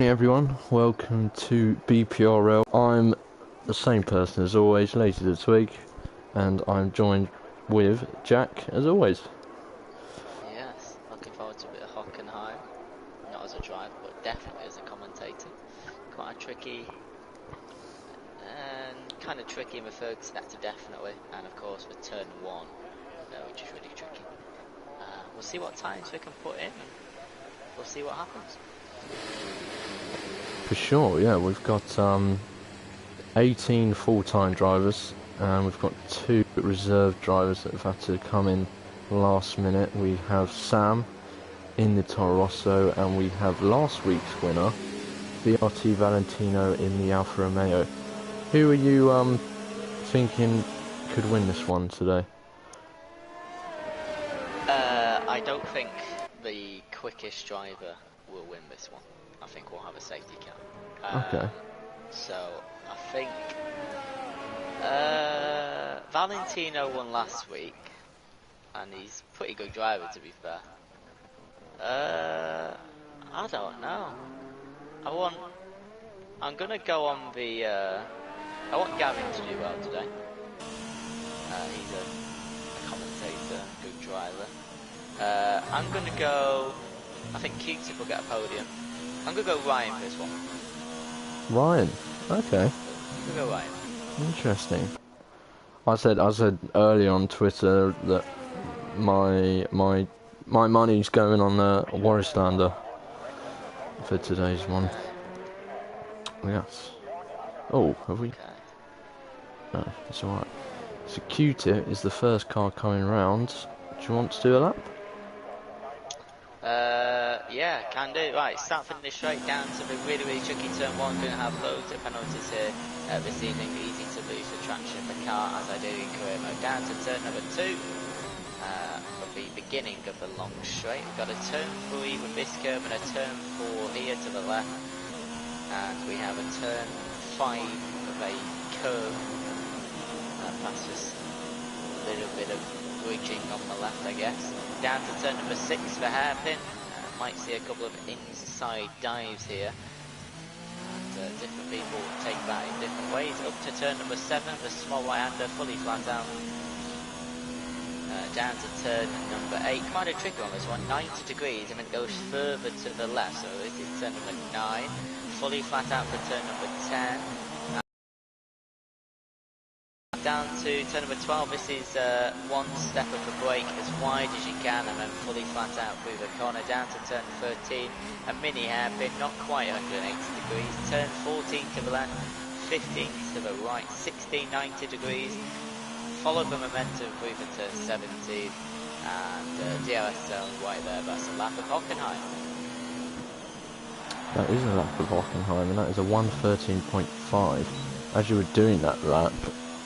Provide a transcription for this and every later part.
Hey everyone, welcome to BPRL. I'm the same person as always, later this week, and I'm joined with Jack as always. Yes, looking forward to a bit of Hockenheim. Not as a driver, but definitely as a commentator. Quite a tricky, and kind of tricky in the third sector, definitely. And of course, with turn one, which is really tricky. We'll see what times we can put in, and we'll see what happens. For sure, yeah, we've got 18 full-time drivers, and we've got 2 reserve drivers that have had to come in last minute. We have Sam in the Toro Rosso, and we have last week's winner, BRT Valentino in the Alfa Romeo. Who are you thinking could win this one today? I don't think the quickest driver will win this one. I think we'll have a safety car. Okay. So I think Valentino won last week, and he's a pretty good driver, to be fair. I don't know. I'm gonna go on the. I want Gavin to do well today. He's a commentator, good driver. I'm gonna go. I think Q-Tip will get a podium. I'm gonna go Ryan for this one. Ryan. Okay. I'm gonna go Ryan. Interesting. I said earlier on Twitter that my money's going on the Warrislander for today's one. Yes. Oh, have we? Okay. No, it's alright. So Q-Tip is the first car coming round. Do you want to do a lap? Yeah, can do. Right, start from the straight down to the really tricky turn one. Going to have loads of penalties here this evening. Easy to lose the traction of the car, as I did in career mode. Down to turn number 2. For the beginning of the long straight. We've got a turn 3 with this curve and a turn 4 here to the left. And we have a turn 5 of a curve. That's just a little bit of bridging on the left, I guess. Down to turn number 6 for hairpin. Might see a couple of inside dives here. And different people take that in different ways. Up to turn number 7, the small right-hander, fully flat out. Down to turn number 8. Quite a tricky on this one. 90 degrees, and it goes further to the left. So this is turn number 9. Fully flat out for turn number 10. Down to turn number 12, this is one step of the brake as wide as you can and then fully flat out through the corner. Down to turn 13, a mini hairpin, not quite 180 degrees. Turn 14 to the left, 15 to the right, 16, 90 degrees. Follow the momentum through for turn 17, and DRS zone right there. That's a lap of Hockenheim. That is a lap of Hockenheim, and that is a 1:13.5. As you were doing that lap,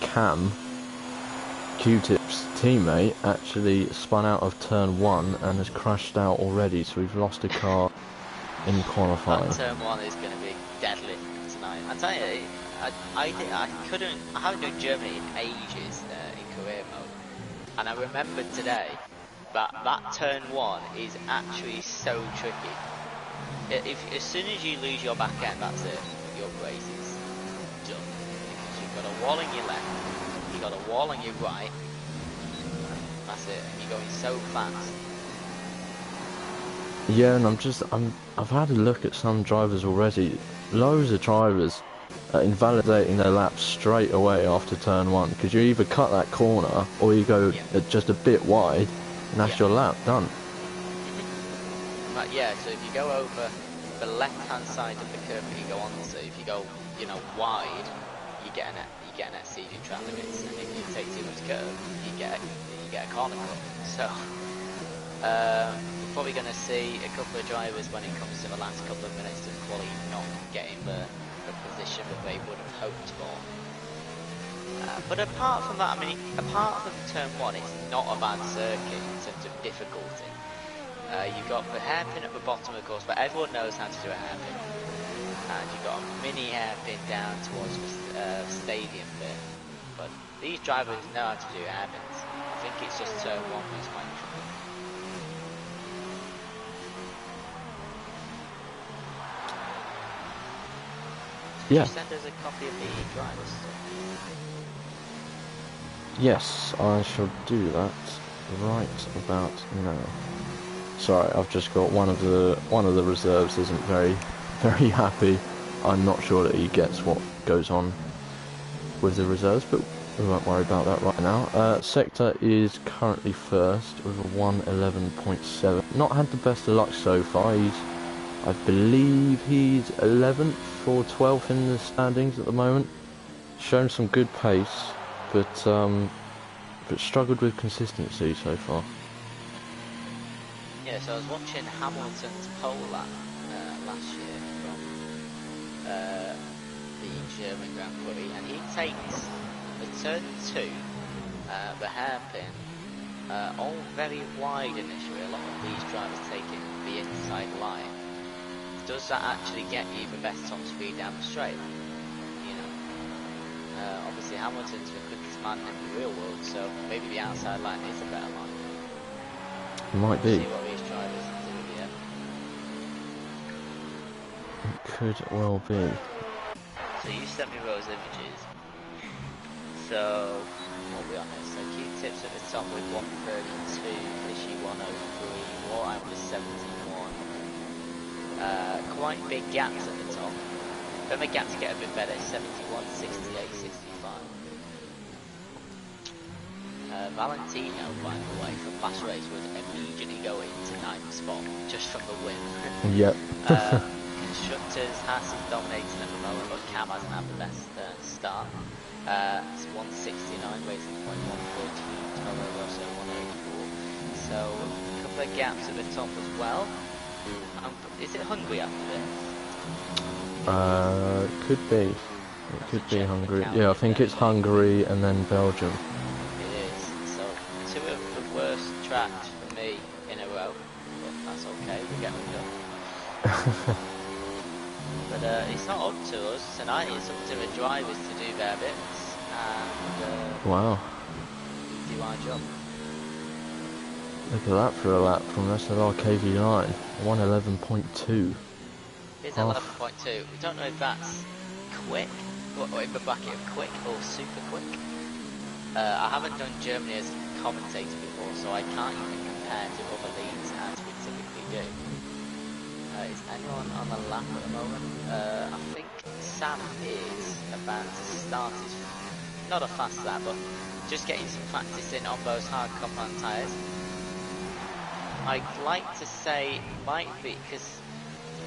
Cam, Q-Tip's teammate, actually spun out of turn 1 and has crashed out already, so we've lost a car in qualifying. That turn 1 is going to be deadly tonight. I tell you, I haven't done Germany in ages in career mode, and I remembered today that turn 1 is actually so tricky. As soon as you lose your back end, that's it. Your race is done. Because you've got a wall on your left, you've got a wall on your right. That's it. And you're going so fast. Yeah, and I've had a look at some drivers already. Loads of drivers are invalidating their laps straight away after turn 1, because you either cut that corner or you go just a bit wide, and that's your lap done. But yeah, so if you go over the left-hand side of the curve that you go onto, if you go, wide, you get an exceeding track limits, and if you take too much curve, you get a corner cut. So we're probably going to see a couple of drivers when it comes to the last couple of minutes of quality not getting the position that they would have hoped for. But apart from that, apart from turn 1, it's not a bad circuit in terms of difficulty. You've got the hairpin at the bottom, of course, but everyone knows how to do a hairpin. And you've got a mini hairpin down towards the stadium bit. But these drivers know how to do hairpins. I think it's just turn 1 who's quite tricky. Could Yeah. you send us a copy of the driver's stuff? Yes, I shall do that right about now. Sorry, I've just got one of the reserves isn't very happy. I'm not sure that he gets what goes on with the reserves, but we won't worry about that right now. Sector is currently first with a 111.7. Not had the best of luck so far. I believe he's 11th or 12th in the standings at the moment. Shown some good pace, but struggled with consistency so far. Yeah, so I was watching Hamilton's pole lap last year from the German Grand Prix, and he takes the turn 2, the hairpin, all very wide initially. A lot of these drivers taking the inside line. Does that actually get you the best top speed down the straight? You know, obviously Hamilton's the quickest man in the real world, so maybe the outside line is a better line. Might be. See what these drivers do, yeah. It could well be. So you sent me those images. So what are we on here? So Q-tips at the top with 132, Fishy 103, Wartime with 71. Quite big gaps at the top. Then the gaps get a bit better, 71, 68, 65. Valentino, by the way, from last race would immediately go into 9th spot, just from the win. Yep. Constructors, Haas is dominating at the moment, but Cam hasn't had the best start. It's 169, racing point 114, Toro Rosso 184. So, a couple of gaps at the top as well. Is it Hungary after this? Could be. It could be Hungary. Yeah, I think it's Hungary and then Belgium. It is. So, 2 of the worst tracks for me in a row. But that's okay, we get them done. But it's not up to us tonight, it's up to the drivers to do their bits and Wow. do our job. Look at that for a lap from SLR KV line. 111.2. It's 11.2. We don't know if that's quick, or in the bracket of quick or super quick. I haven't done Germany as commentator before, so I can't even compare to other leagues as we typically do. Is anyone on the lap at the moment? I think Sam is about to start his, not a fast lap, but just getting some practice in on those hard compound tyres. I'd like to say it might be, because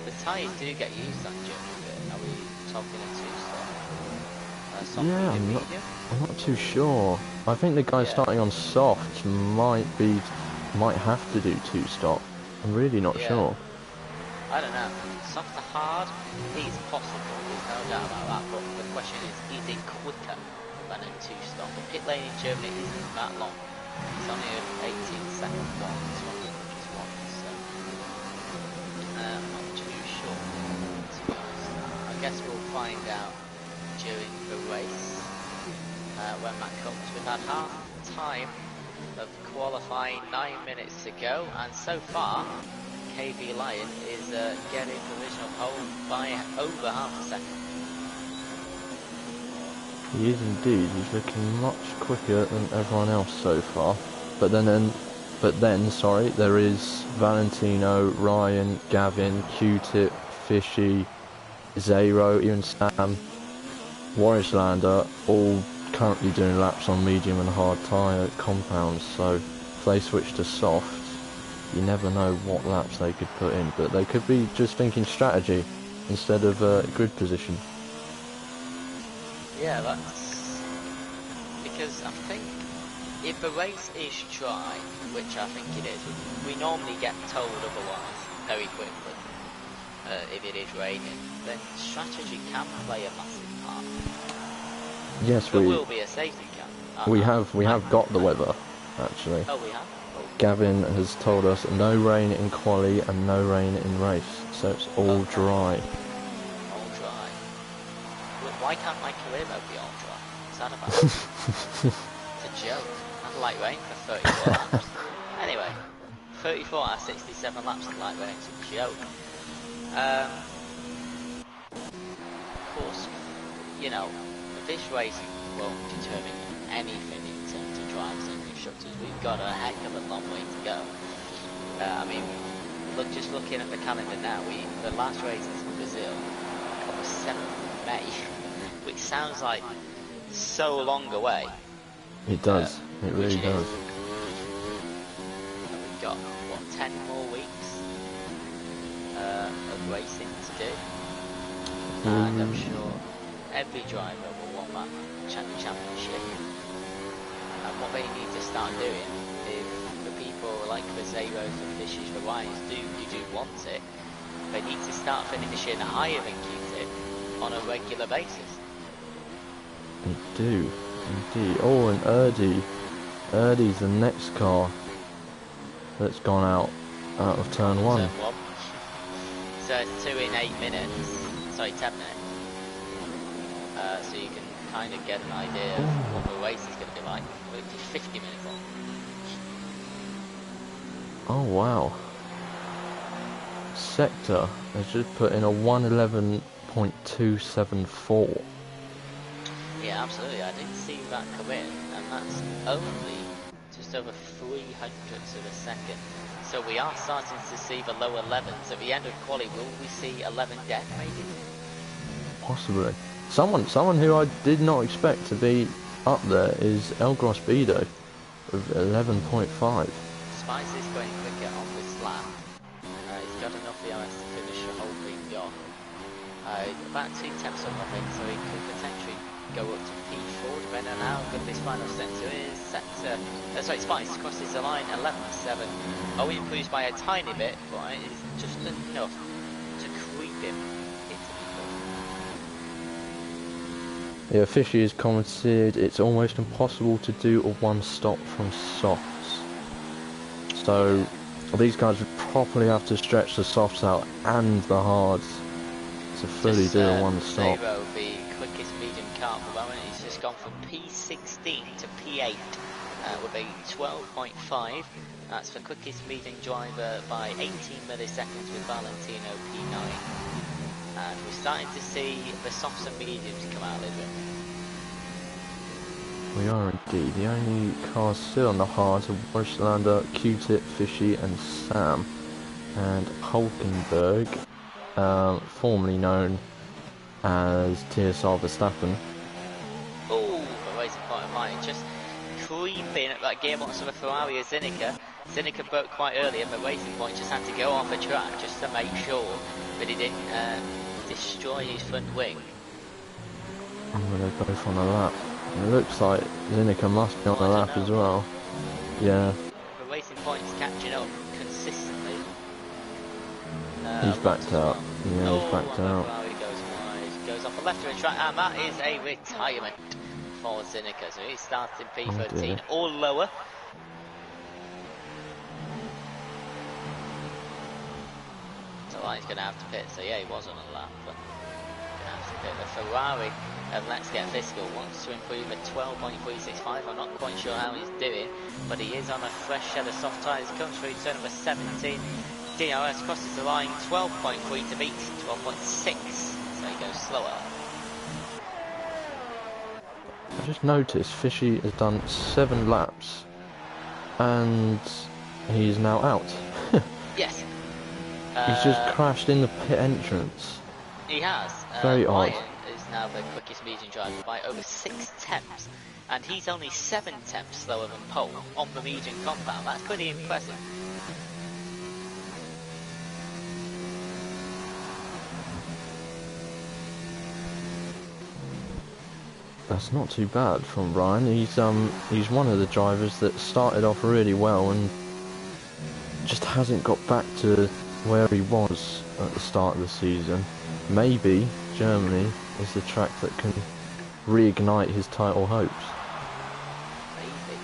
the tyres do get used on Germany bit. Are we talking a 2-stop? Yeah, I'm not too sure. I think the guy starting on soft might have to do 2-stop. I'm really not sure. I don't know. Soft to hard is possible, there's no doubt about that, but the question is it quicker than a 2-stop? The pit lane in Germany isn't that long. It's only an 18-second one, this one, which is one, so I'm not too sure, to be honest. I guess we'll find out during the race when that comes. We've had half time of qualifying, 9 minutes to go, and so far KV Lion is getting provisional pole by over half a second. He is indeed. He's looking much quicker than everyone else so far. But then, there is Valentino, Ryan, Gavin, Q-Tip, Fishy, Zero, even Sam, Warrislander, all currently doing laps on medium and hard tyre compounds. So if they switch to soft, you never know what laps they could put in, but they could be just thinking strategy instead of grid position. Yeah, that's because I think if the race is dry, which I think it is, we normally get told otherwise very quickly. If it is raining, then strategy can play a massive part. Yes, there will be a safety car. We have got the weather actually. Oh, we have. Gavin has told us no rain in quali and no rain in race, so it's all dry. All dry. Why can't my career mode be all dry? What's that about? It's a joke. That's light rain for 34 laps. Anyway, 34 out of 67 laps of light rain. It's a joke. course, you know, this race won't determine anything in terms of drivers and constructors. We've got a heck of a long way to go. I mean, just looking at the calendar now, the last race is in Brazil on the 7th of May, which sounds like so long away. It does. It really does. And we've got, what, 10 more weeks of racing to do. And I'm sure every driver will want that championship. And what they need to start doing, if the people like the Zeros, the Fishes, the Ryans do want it, they need to start finishing higher than Q-Tip on a regular basis. They do, indeed. Oh, and Erdy's the next car that's gone out of turn 1. Turn 1. So it's 2 in 8 minutes. Sorry, 10 minutes. So you can kind of get an idea of what the race is going to be like. We'll do 50 minutes on. Oh wow. Sector has just put in a 111.274. Yeah, absolutely. I didn't see that come in, and that's only just over 300ths of a second. So we are starting to see the low 11s. At the end of quali, will we see 11 death maybe? Possibly. Someone who I did not expect to be up there is El Grospido with 11.5. Spice is going quicker on this lap. He's got enough VRS to finish the whole thing off. About 2 tenths up, I think, so he could potentially go up to P4 depending on how good this final sector is. Sorry, Spice crosses the line 11.7. Oh, he improves by a tiny bit, but it is just enough to creep him into P4. Yeah, Fishy has commented it's almost impossible to do a one stop from softs. So these guys would probably have to stretch the softs out and the hards to fully do a one stop. Zero, the quickest medium car at the moment, he's just gone from P16 to P8 with a 12.5. That's the quickest medium driver by 18 milliseconds with Valentino P9. And we're starting to see the softs and mediums come out a little bit. We are indeed. The only cars still on the hards are Wojtlander, Q-Tip, Fishy and Sam. And Hulkenberg, formerly known as TSR Verstappen. Oh, the racing point of mine, just creeping at that gearbox of a Ferrari of Zinica. Zinica broke quite early and the racing point just had to go off the track just to make sure that he didn't destroy his front wing. And they're both on a lap. It looks like Zinica must be on a lap as well. Yeah. The racing point is catching up consistently. He's backed out. Yeah, he's backed out. Ferrari goes wide, goes off the left of the track, and that is a retirement for Zinica. So he starts in P13 or lower. So he's going to have to pit. So yeah, he was on a lap, but going to have to pit. The Ferrari, let's get fiscal, wants to improve at 12.365. I'm not quite sure how he's doing, but he is on a fresh set of soft tyres. Comes through turn number 17. DRS crosses the line, 12.3 to beat 12.6. So he goes slower. I just noticed Fishy has done 7 laps and he's now out. Yes. He's just crashed in the pit entrance. He has. Very odd. Ryan is now the quickest medium driver by over 6 tenths, and he's only 7 tenths slower than Pole on the medium compound. That's pretty impressive. That's not too bad from Ryan. He's one of the drivers that started off really well and just hasn't got back to where he was at the start of the season. Maybe Germany is the track that can reignite his title hopes. Maybe.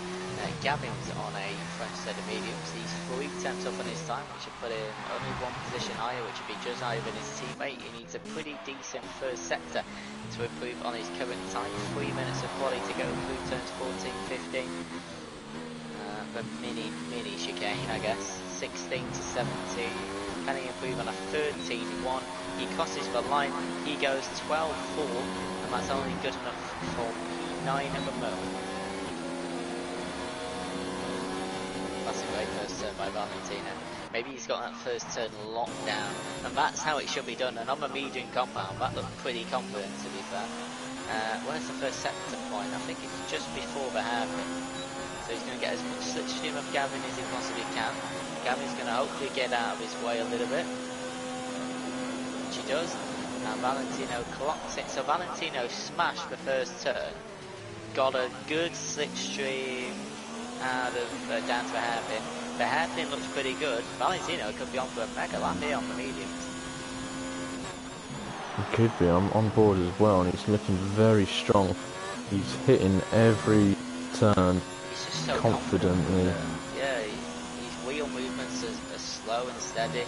Gavin's on a fresh set of mediums. He's 3 tenths up on his time, which would put him only 1 position higher, which would be just higher than his teammate. He needs a pretty decent first sector to improve on his current time. 3 minutes of quality to go through turns 14, 15. The mini chicane, I guess. 16 to 17. Can he improve on a 13.1? He crosses the line, he goes 12.4, and that's only good enough for P9 at the moment. That's a great first turn by Valentino. Maybe he's got that first turn locked down, and that's how it should be done. And on the medium compound, that looked pretty confident, to be fair. Where's the first sector point? I think it's just before the hairpin. So he's going to get as much slipstream of Gavin as he possibly can. Gavin's going to hopefully get out of his way a little bit, which he does. And Valentino clocks it. So Valentino smashed the first turn, got a good slipstream out of down to the hairpin. The hairpin looks pretty good. Valentino could be on for a mega lap here on the mediums. He could be. I'm on board as well, and he's looking very strong. He's hitting every turn He's just so confidently. Yeah, his wheel movements are slow and steady,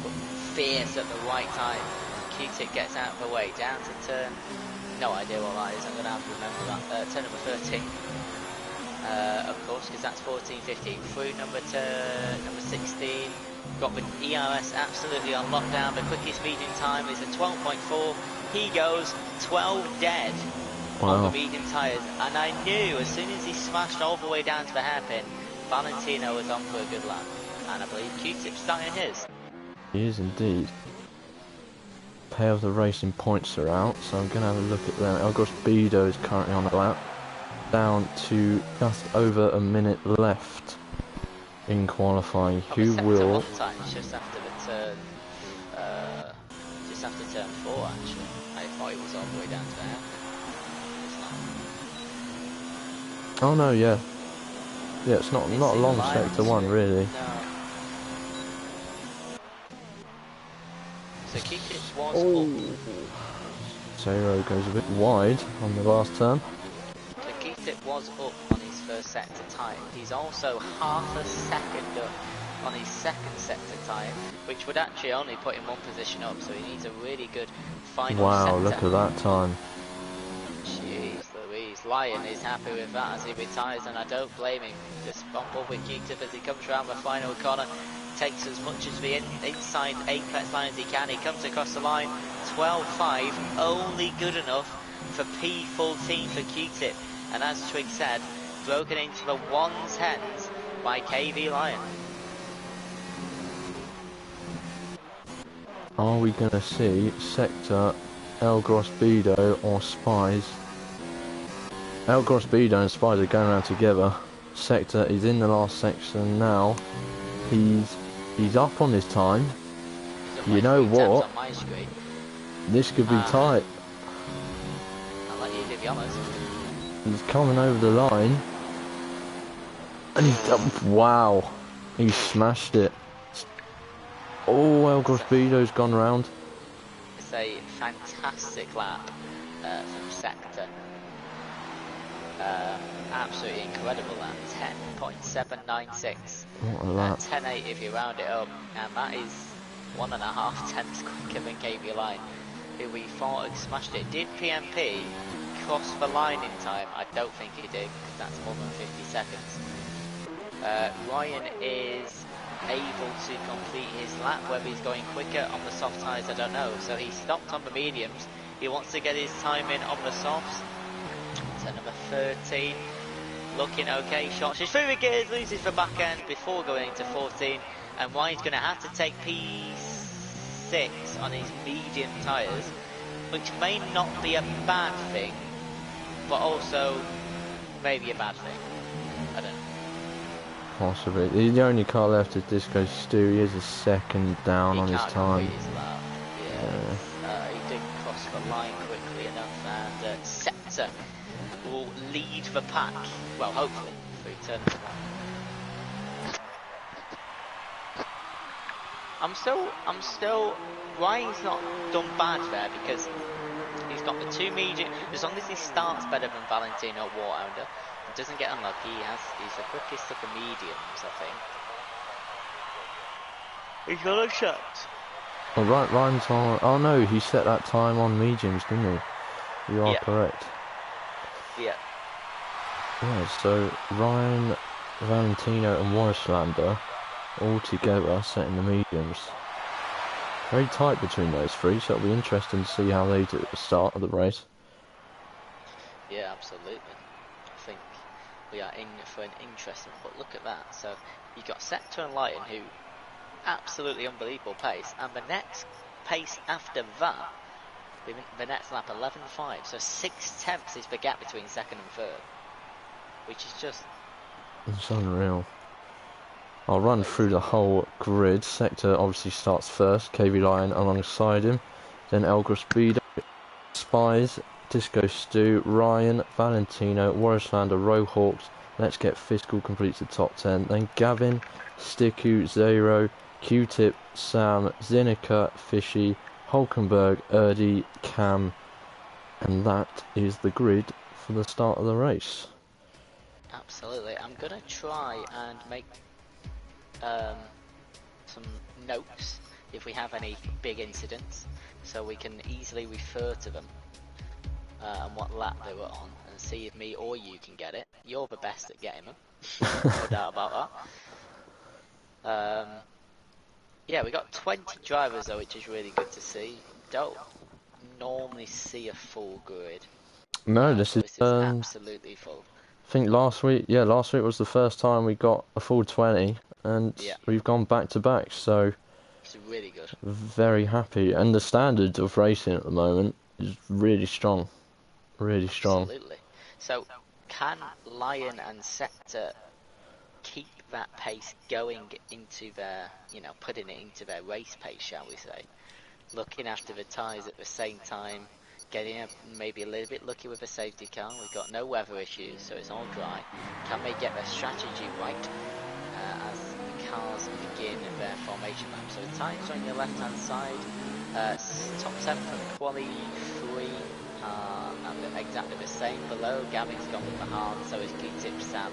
but fierce at the right time. Q-tip gets out of the way, down to turn. No idea what that is. I'm going to have to remember that. Turn number 13. Of course, because that's 14.15 through number 16. Got the ERS absolutely on lockdown. The quickest medium time is a 12.4. He goes 12 dead on the medium tyres, and I knew as soon as he smashed all the way down to the hairpin, Valentino was on for a good lap, and I believe Q-tip's starting his. He is indeed. Pair of the racing points are out, so I'm going to have a look at them. Elgros Bido is currently on the lap, down to just over a minute left in qualifying. Who will? Just after the turn, just after turn 4 actually. I thought he was all the way down to the hairpin. Oh no, yeah. Yeah, it's not a long sector 1 really. No. So Q-tip was up. Zero goes a bit wide on the last turn. So Q-tip was up on his first sector time. He's also half a second up on his second sector time, which would actually only put him 1 position up, so he needs a really good final sector. Wow, look at that time. Jeez Louise, Lion is happy with that as he retires, and I don't blame him. Just bump up with Q-tip as he comes around the final corner, takes as much as the inside apex line as he can. He comes across the line, 12.5, only good enough for P14 for Q-tip, and as Twig said, broken into the 110s by KV Lion. Are we going to see Sector, Elgros Bido or Spies? Elgros Bido and Spies are going around together. Sector is in the last section now. He's up on his time. You know what? This could be tight. I'll let you do the honours. He's coming over the line. And he's done. Wow. He smashed it. Oh, Elgros Bido's gone round. It's a fantastic lap from Sector. Absolutely incredible lap. 10.796. What a lap. 10.8 if you round it up. And that is 1.5 tenths quicker than KB Line, who we thought had smashed it. Did PMP cross the line in time? I don't think he did, because that's more than 50 seconds. Ryan is able to complete his lap. Whether he's going quicker on the soft tyres, I don't know. So he stopped on the mediums. He wants to get his time in on the softs. So number 13, looking okay. Short through the gears, loses the back end before going into 14. And Ryan's going to have to take P6 on his medium tyres, which may not be a bad thing, but also maybe a bad thing. I don't know. Possibly. The only car left is Disco Stu. He is a second down on his time. His lap. Yeah. He did cross the line quickly enough, and Sector will lead the pack. Well, hopefully, through turn number 1. I'm still. Ryan's not done bad there because he's got the 2 medium. As long as he starts better than Valentino Warhounder, doesn't get unlucky, he's the quickest of the mediums, I think. He's got a shot. Well, Ryan's on. Oh no, he set that time on mediums, didn't he? You are correct. Yeah. Yeah, so Ryan, Valentino and Warrislander all together, setting the mediums. Very tight between those three, so it'll be interesting to see how they do at the start of the race. Yeah, absolutely. I think we are in for an interesting. But look at that. So you've got Sector and Lion, who absolutely unbelievable pace, and the next pace after that, the next lap 11.5. So 6/10 is the gap between second and third, which is just. It's unreal. I'll run through the whole grid. Sector obviously starts first, KV Lion alongside him, then Elgar Speedo, Spies, Disco Stu, Ryan, Valentino, Warrislander, Rohawks, Let's Get Fiscal completes the top 10, then Gavin, Sticku, Zero, Q-Tip, Sam, Zinica, Fishy, Hulkenberg, Erdy, Cam, and that is the grid for the start of the race. Absolutely. I'm going to try and make some notes if we have any big incidents, so we can easily refer to them and what lap they were on, and see if me or you can get it. You're the best at getting them, no doubt about that. Yeah, we got 20 drivers though, which is really good to see. Don't normally see a full grid. No, this So is this is absolutely full. I think last week was the first time we got a full 20, and we've gone back to back, so it's really good. Very happy, and the standard of racing at the moment is really strong, really strong. Absolutely. So, can Lion and Sector keep that pace going into their, putting it into their race pace, shall we say? Looking after the tyres at the same time, getting maybe a little bit lucky with the safety car. We've got no weather issues, so it's all dry. Can they get their strategy right as the cars begin their formation lap? So the tyres are on your left-hand side. Top 10 from Quali 3 are exactly the same. Below, Gavin's gone with the hard, so is Q-Tip, Sam,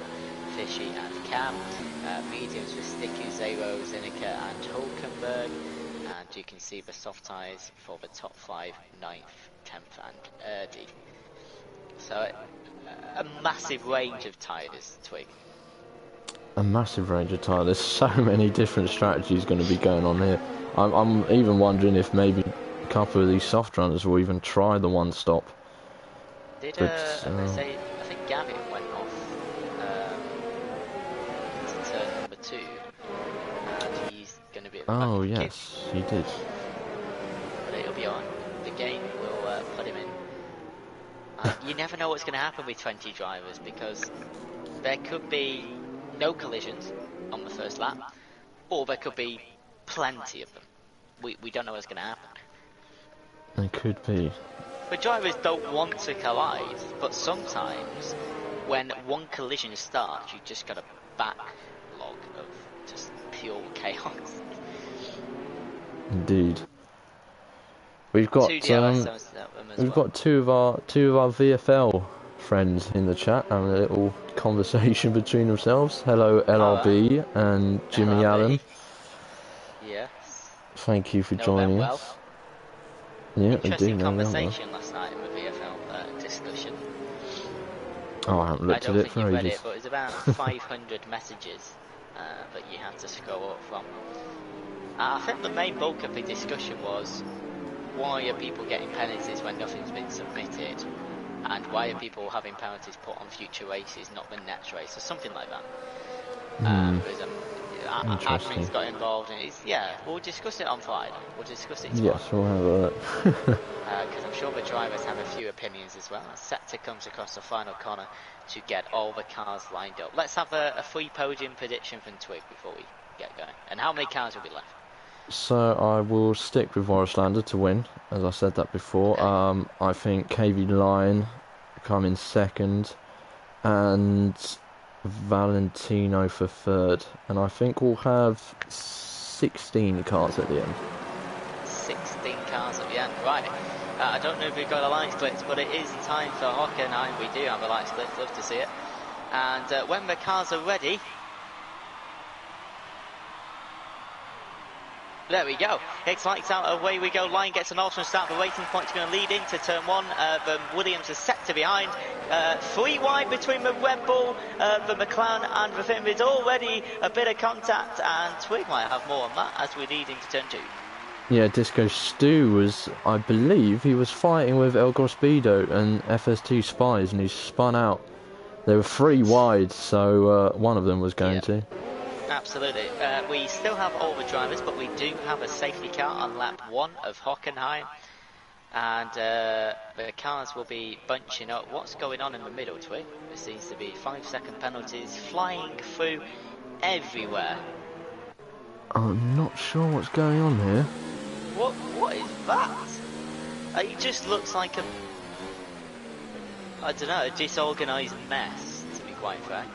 Fishy and Cam. Mediums with Sticky, Zero, Zinica and Hulkenberg. And you can see the soft tyres for the top 5, 9th, 10th and Erdy. So a massive range of tyres, Twig. A massive range of tyres. There's so many different strategies going to be going on here. I'm even wondering if maybe a couple of these soft runners will even try the one stop. I think Gavin went off to turn number 2, and he's going to be at the back of the queue. Yes, he did. But it'll be on. The game will put him in. You never know what's going to happen with 20 drivers, because there could be no collisions on the first lap, or there could be plenty of them. We don't know what's going to happen. It could be. The drivers don't want to collide, but sometimes when one collision starts, you just got a backlog of just pure chaos. Indeed. We've got two of our VFL friends in the chat having a little conversation between themselves. Hello, LRB and Jimmy LRB. Allen. Yes. Thank you for joining us. Yeah, interesting conversation last night in the VFL discussion. Oh, I haven't looked at it for ages. I don't think you read it, but it was about 500 messages that you had to scroll up from. I think the main bulk of the discussion was, why are people getting penalties when nothing's been submitted? And why are people having penalties put on future races, not the next race, or something like that? Admin's got involved, and we'll discuss it on Friday. We'll discuss it tomorrow. Yes, we'll have a look. Because I'm sure the drivers have a few opinions as well. As Sector comes across the final corner to get all the cars lined up. Let's have a free podium prediction from Twig before we get going. And how many cars will be left? So I will stick with Warrislander to win, as I said that before. Okay. I think KV Lion come in second, and Valentino for third, and I think we'll have 16 cars at the end. 16 cars at the end, right. I don't know if we've got a light split, but it is time for Hockenheim. We do have a light split, love to see it. And when the cars are ready, There we go. It's lights out, away we go. Lion gets an awesome start. The racing point's going to lead into turn one. The Williams are set to behind. 3 wide between the Red Bull, the McLaren and the Finn. There's already a bit of contact, and Twig might have more on that as we lead into turn 2. Yeah, Disco Stu was, I believe, he was fighting with El Grospido and FST Spies, and he spun out. There were 3 wide, so one of them was going to. Absolutely. We still have all the drivers, but we do have a safety car on lap 1 of Hockenheim. And the cars will be bunching up. What's going on in the middle, Twig? There seems to be 5-second penalties flying through everywhere. I'm not sure what's going on here. What is that? It just looks like I don't know, a disorganised mess, to be quite frank.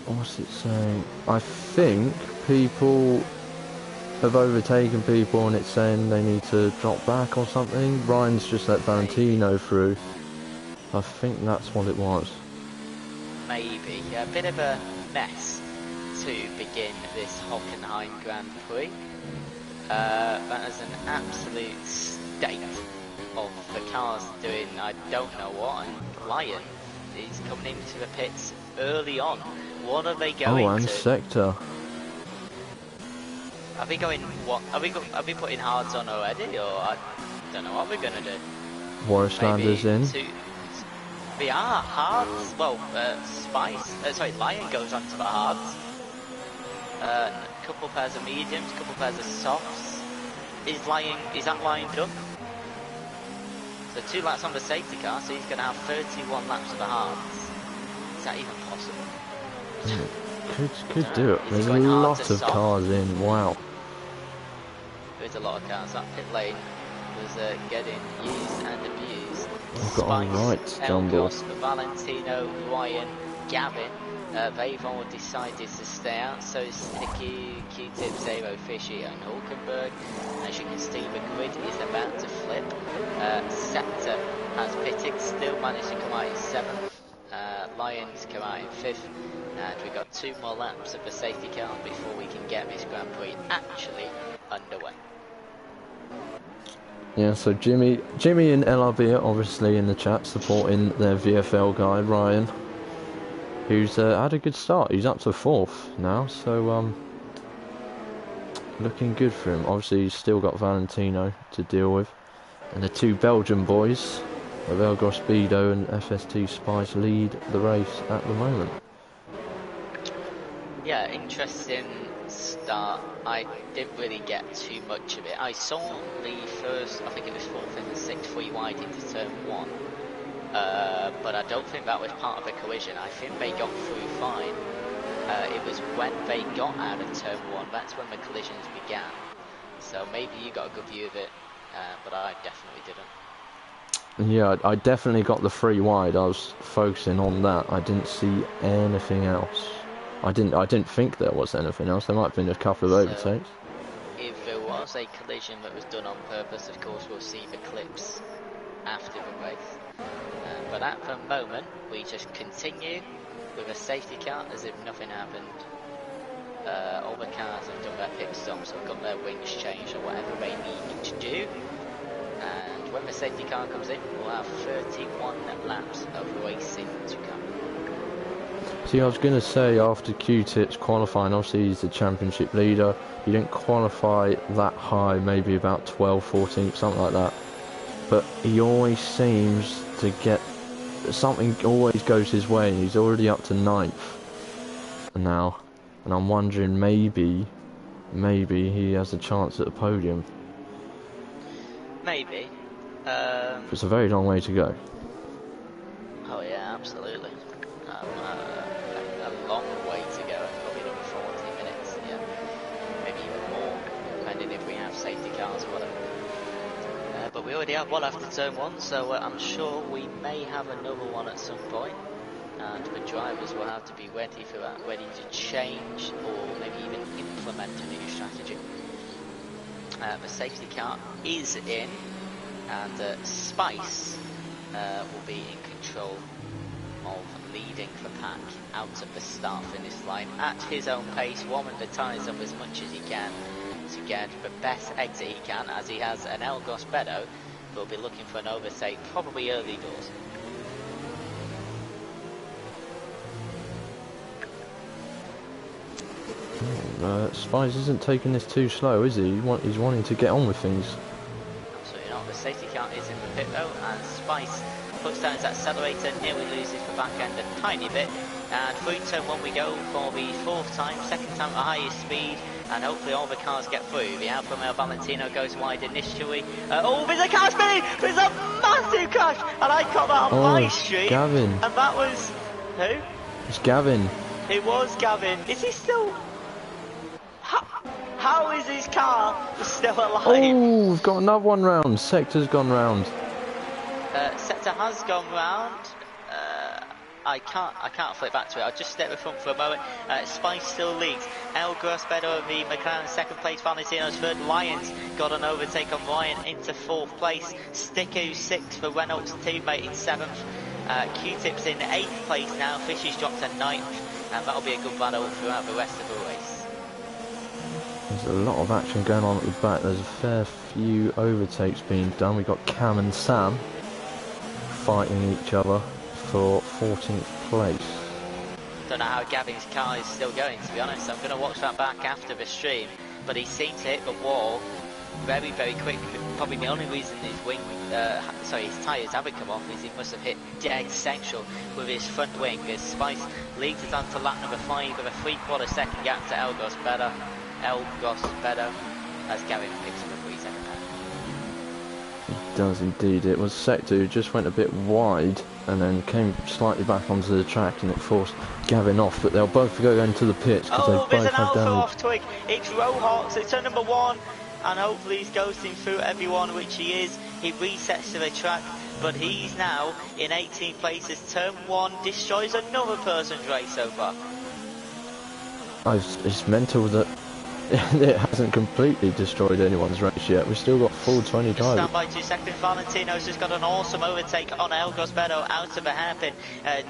What's it saying? I think people have overtaken people and it's saying they need to drop back or something. Ryan's just let Valentino through. I think that's what it was. Maybe. A bit of a mess to begin this Hockenheim Grand Prix. That is an absolute state of the cars doing I don't know what, and Lion is coming into the pits early on. What are they going and to? Sector. Are we going, what, are we putting hards on already, or I don't know what we're going to do. Boris Landers in. We are hards, well, Lion goes on to the hards. A couple pairs of mediums, couple pairs of softs. Is that Lion done? So 2 laps on the safety car, so he's going to have 31 laps of the hards. Is that even possible? Could do it. There's a lot of cars in, wow. There's a lot of cars. That pit lane was getting used and abused. I've got a right jumble. Valentino, Ryan, Gavin, they've all decided to stay out. So Sticky, Q-Tip, Zero, Fishy and Hulkenberg. As you can see, the grid is about to flip. Sector has pitted, still managed to come out in 7th. Lions come out in 5th. And we've got 2 more laps of the safety car before we can get this Grand Prix actually underway. Yeah, so Jimmy and LRB are obviously in the chat supporting their VFL guy, Ryan, who's had a good start. He's up to 4th now, so looking good for him. Obviously, he's still got Valentino to deal with. And the 2 Belgian boys of El Grospido and FST Spice lead the race at the moment. Yeah, interesting start. I didn't really get too much of it. I saw the first, I think it was 4th and 6th 3 wide into turn 1. But I don't think that was part of a collision. I think they got through fine. It was when they got out of turn 1, that's when the collisions began. So maybe you got a good view of it, but I definitely didn't. Yeah, I definitely got the 3 wide. I was focusing on that. I didn't see anything else. I didn't think there was anything else. There might have been a couple of overtakes. If there was a collision that was done on purpose, of course we'll see the clips after the race. But at the moment, we just continue with a safety car as if nothing happened. All the cars have done their pit stops, have got their wings changed or whatever they need to do. And when the safety car comes in, we'll have 31 laps of racing to come. See, I was going to say, after Q-Tip's qualifying, obviously he's the championship leader. He didn't qualify that high, maybe about 12th, 14th, something like that. But he always seems to get... something always goes his way, and he's already up to 9th now. And I'm wondering, maybe he has a chance at the podium. Maybe. It's a very long way to go. Oh yeah, absolutely. A long way to go, probably another 40 minutes, yeah. Maybe even more, depending if we have safety cars or whatever. But we already have one after turn 1, so I'm sure we may have another one at some point. And the drivers will have to be ready for that, ready to change or maybe even implement a new strategy. The safety car is in, and Spice will be in control of leading the pack out of the start finish line at his own pace, warming the tyres up as much as he can to get the best exit he can, as he has an El Gospedo who will be looking for an overtake probably early doors. Spice isn't taking this too slow, is he? He's wanting to get on with things. Absolutely not. The safety car is in the pit though, and Spice puts down his accelerator, nearly loses the back end a tiny bit. And through turn one we go for the fourth time, second time at the highest speed, and hopefully all the cars get through. The Alfa Romeo Valentino goes wide initially. Oh, there's a car spinning! There's a massive crash! And I caught that on my stream. Gavin. And that was... who? It's Gavin. It was Gavin. Is he still... How is his car still alive? Oh, we've got another one round. Sector's gone round. Sector has gone round. I can't flip back to it. I'll just step in front for a moment. Spice still leads. El Grosbedo, the McLaren second place. Valentino's third. Lyons got an overtake on Ryan into fourth place. Sticko sixth for Reynolds' teammate in seventh. Q-Tip's in eighth place now. Fishy's dropped to ninth, and that'll be a good battle throughout the rest of the race. There's a lot of action going on at the back. There's a fair few overtakes being done. We've got Cam and Sam fighting each other for 14th place. Don't know how Gavin's car is still going, to be honest. I'm going to watch that back after the stream, but he seemed to hit the wall very, very quick. Probably the only reason his his tyres haven't come off is he must have hit dead central with his front wing. As Spice leads us on to lap number 5 with a 3/4 second gap to El Gospedo, as Gavin picks up a 3 second gap. He does indeed. It was Sector who just went a bit wide and then came slightly back onto the track, and it forced Gavin off, but they'll both go into the pits because they both have Alpha damage. off twig. It's Rohawk, so turn number 1, and hopefully he's ghosting through everyone, which he is. He resets to the track, but he's now in 18th place as turn 1 destroys another person's race so far. It's mental that it hasn't completely destroyed anyone's race yet. We've still got full 20 drivers. Stand by 2 seconds. Valentino's just got an awesome overtake on El Gospedo out of a hairpin,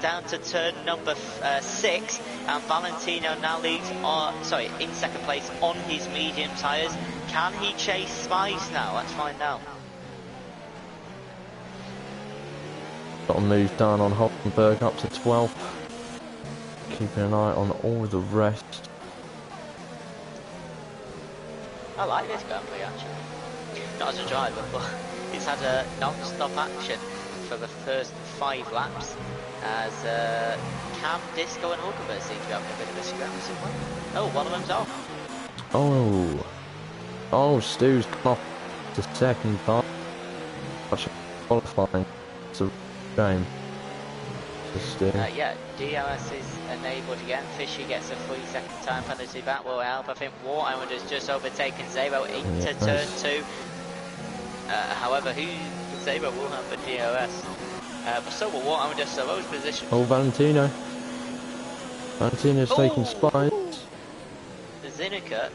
down to turn number 6, and Valentino now leads in second place on his medium tyres. Can he chase Spice now? Let's find out. Got a move down on Hockenberg up to 12th. Keeping an eye on all the rest. I like this Grand Prix actually. Not as a driver, but it's had a non-stop action for the first 5 laps, as Cam, Disco and Hulkenberg seem to be having a bit of a scrap somewhere. Oh, one of them's off. Oh, Stu's come off the second part. Qualifying. It's a shame. Yeah, DRS is enabled again. Fishy gets a 3 second time penalty. That will help. I think Warhound has just overtaken Zero into turn 2. However, Zero will have the DRS. But so will Warhound, so those positions. Oh, Valentino. Valentino's taking Spice. Zinica,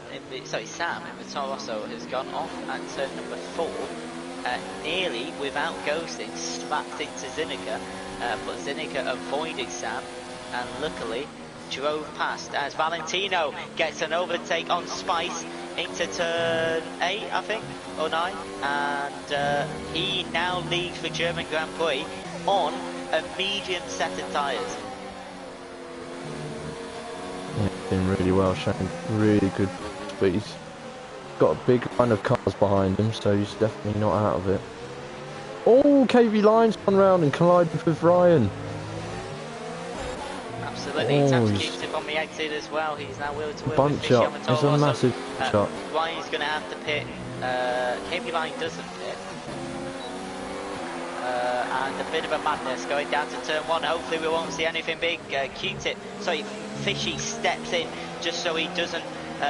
Sam in the Toro Rosso has gone off at turn number 4. Nearly, without ghosting, smacked into Zinica. But Zinica avoided Sam and luckily drove past as Valentino gets an overtake on Spice into turn 8, I think, or 9, and he now leads the German Grand Prix on a medium set of tyres. Yeah, been really well, showing really good speed. Got a big line of cars behind him, so he's definitely not out of it. Oh, KB Lyon's gone round and collided with Ryan. Absolutely, he taps Q-Tip on the exit as well. He's now wheel to wheel with Bunch up. It's a massive shot. Ryan's going to have to pit. KB Lyon doesn't pit. And a bit of a madness going down to turn 1. Hopefully we won't see anything big. Fishy steps in just so he doesn't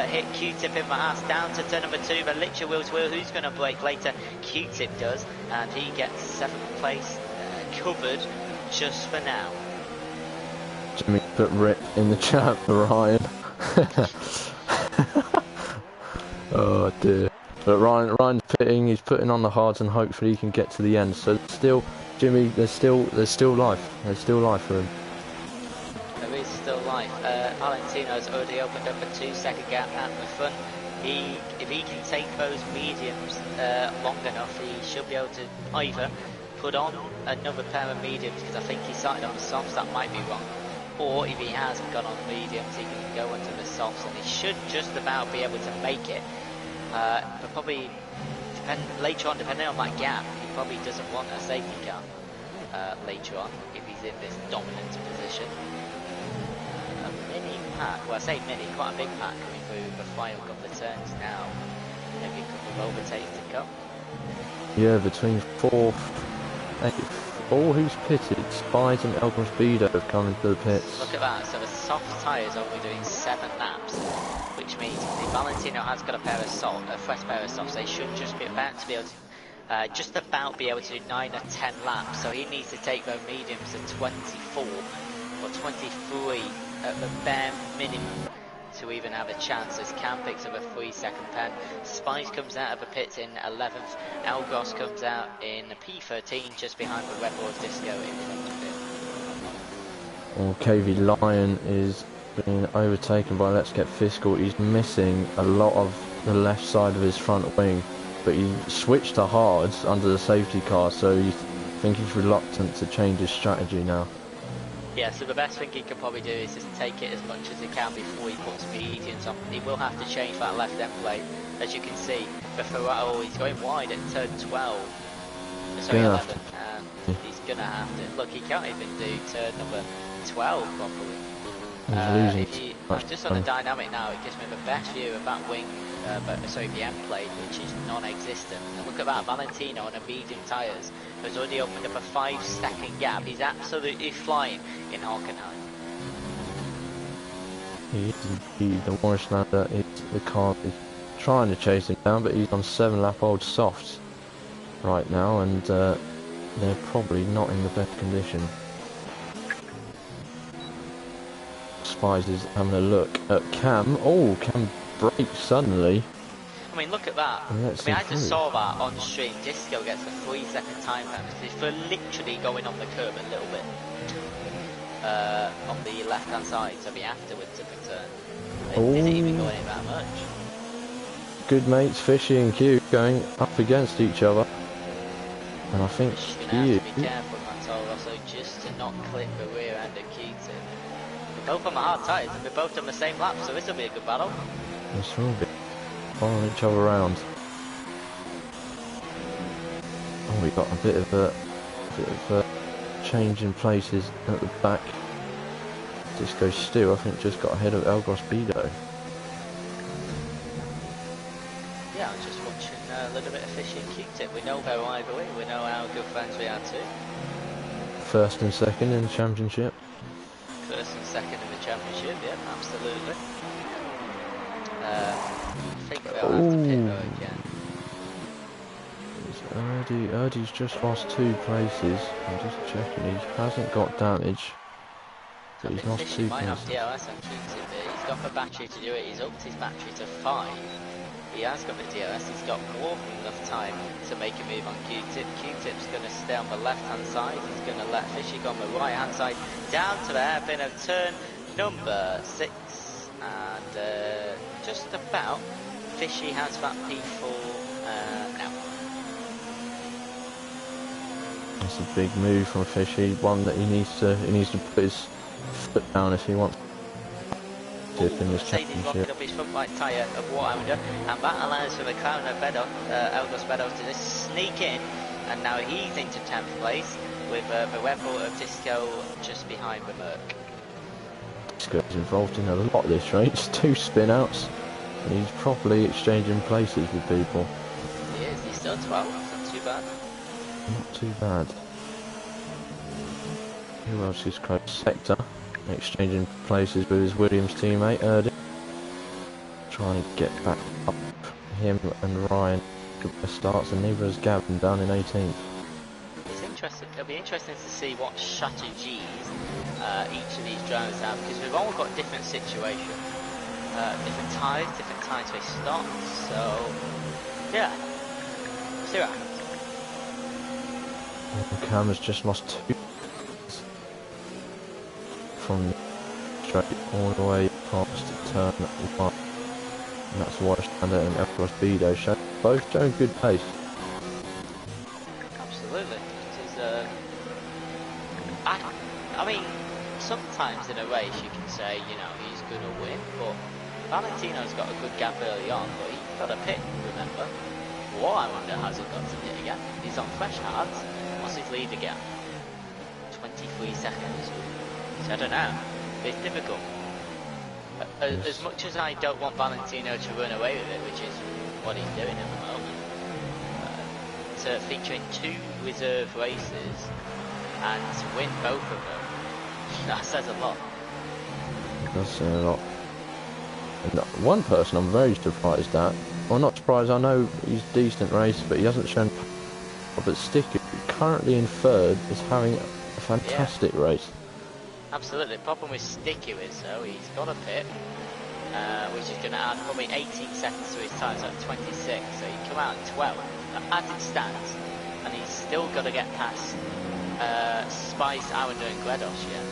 hit Q-Tip in the ass. Down to turn number 2, the Lichter wheel to wheel. Who's going to brake later? Q-Tip does, and he gets 7th place covered just for now. Jimmy put Rip in the chat for Ryan. Oh dear. But Ryan's pitting, he's putting on the hards and hopefully he can get to the end. So still, Jimmy, there's still life. There's still life for him. Valentino's already opened up a 2-second gap at the front. If he can take those mediums long enough, he should be able to either put on another pair of mediums, because I think he started on softs, that might be wrong. Or if he hasn't gone on mediums, he can go onto the softs, and he should just about be able to make it. But probably later on, depending on that gap, he probably doesn't want a safety car later on if he's in this dominant position. A mini pack, well I say mini, quite a big pack coming through the final couple of turns now. Maybe a couple of overtakes to come. Yeah, between 4th, 8th, all who's pitted, Spies and El Speedo have come into the pits. Look at that, so the soft tyres only doing 7 laps, which means if Valentino has got a pair of a fresh pair of softs, they should just be about to be able to just about be able to do 9 or 10 laps, so he needs to take those mediums to 24 or 23 at the bare minimum to even have a chance, as Cam picks up a 3-second pen. Spice comes out of the pits in 11th, Elgros comes out in P13 just behind the Red Bull Disco in front of him. Well, KV Lion is being overtaken by Let's Get Fiscal. He's missing a lot of the left side of his front wing, but he switched to hards under the safety car, so you think he's reluctant to change his strategy now. Yeah, so the best thing he can probably do is just take it as much as he can before he puts mediums on. He will have to change that left end plate, as you can see. But Ferraro, he's going wide at turn 12. Sorry, 11. And he's going to have to. Look, he can't even do turn number 12 properly. Just on the dynamic now, it gives me the best view of that wing, the end plate, which is non-existent. And look at that, Valentino on a medium tyres has already opened up a 5-second gap. He's absolutely flying in Hockenheim. He is indeed. The Warrislander is the car is trying to chase him down, but he's on 7-lap-old softs right now, and they're probably not in the best condition. Spies is having a look at Cam. Oh, Cam brakes suddenly. I mean, look at that. I just saw that on stream. Disco gets a 3-second time penalty for literally going on the curb a little bit on the left-hand side, so the afterwards of the turn. It didn't even go in that much. Good mates, Fishy and Q going up against each other. And I think Q... You have to be careful, Mattol, also just to not clip the rear end of Q-tip. They're both on the hard tyres and they're both on the same lap, so this will be a good battle. This will be. Following each other around. Oh, we got a bit of a change in places at the back. Disco Stu, I think, just got ahead of Elgros Speedo. Yeah, I'm just watching a little bit of Fishy and Q-tip. We know their rivalry, we know how good friends we are too. First and second in the championship. First and second in the championship, yeah, absolutely. I think we'll have to pit though again. Erdy's just lost 2 places. I'm just checking. He hasn't got damage. But he's lost 2 places. He might have DRS on Q-tip, but he's got the battery to do it. He's upped his battery to 5. He has got the DRS. He's got more than enough time to make a move on Q-tip. Q-tip's going to stay on the left-hand side. He's going to let Fishy go on the right-hand side. Down to the hairpin of turn number 6. And just about Fishy has that P4 now. That's a big move from Fishy, one that he needs to put his foot down if he wants to in this championship. Locking up his front right tyre of Warhounder, and that allows for the crown of Elgros Beddoes to just sneak in, and now he's into 10th place with the Red Bull of Disco just behind the Merc. Disco's involved in a lot this race, 2 spin outs, and he's properly exchanging places with people. He is, he's still 12, not too bad. Not too bad. Who else is close? Sector, exchanging places with his Williams teammate, Erdy. Trying to get back up. Him and Ryan good best starts, and neither has Gavin down in 18th. It's interesting. It'll be interesting to see what strategies each of these drivers have, because we've all got different situations, different times they start. So yeah, see what happens. Cam has just lost 2 from straight all the way past turn 1. And that's why Standard and Elcross Bedo both showing good pace. Absolutely. It is, I mean, sometimes in a race you can say, you know, he's going to win, but Valentino's got a good gap early on, but he's got a pit, remember? What I wonder, has he got to pit again? He's on fresh hards. What's his lead again? 23 seconds. So I don't know. It's difficult. As much as I don't want Valentino to run away with it, which is what he's doing at the moment, to feature in 2 reserve races and to win both of them, that says a lot. It does say a lot. And one person I'm very surprised at, well, not surprised, I know he's a decent racer, but he hasn't shown. But Sticky, currently in 3rd, is having a fantastic race. Absolutely. The problem with Sticky is, though, he's got a pit, which is going to add probably 18 seconds to his time, so that's 26, so he can come out at 12, as it stands, and he's still got to get past Spice, Aranda and Gredos yet,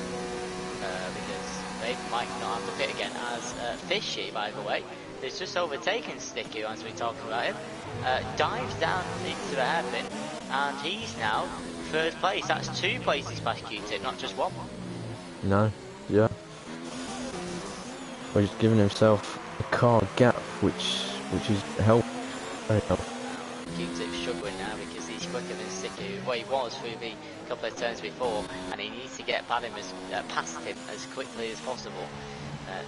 because they might not have to pit again, as Fishy, by the way, has just overtaken Sticky as we're talking about him, dives down into the hairpin, and he's now 3rd place. That's 2 places past Q-Tip, not just 1. No, yeah. Well, he's given himself a car gap, which is helpful. Very helpful. Q-Tip's struggling now because he's quicker than Sticky. Well, he was through the couple of turns before, and he needs to get past him as quickly as possible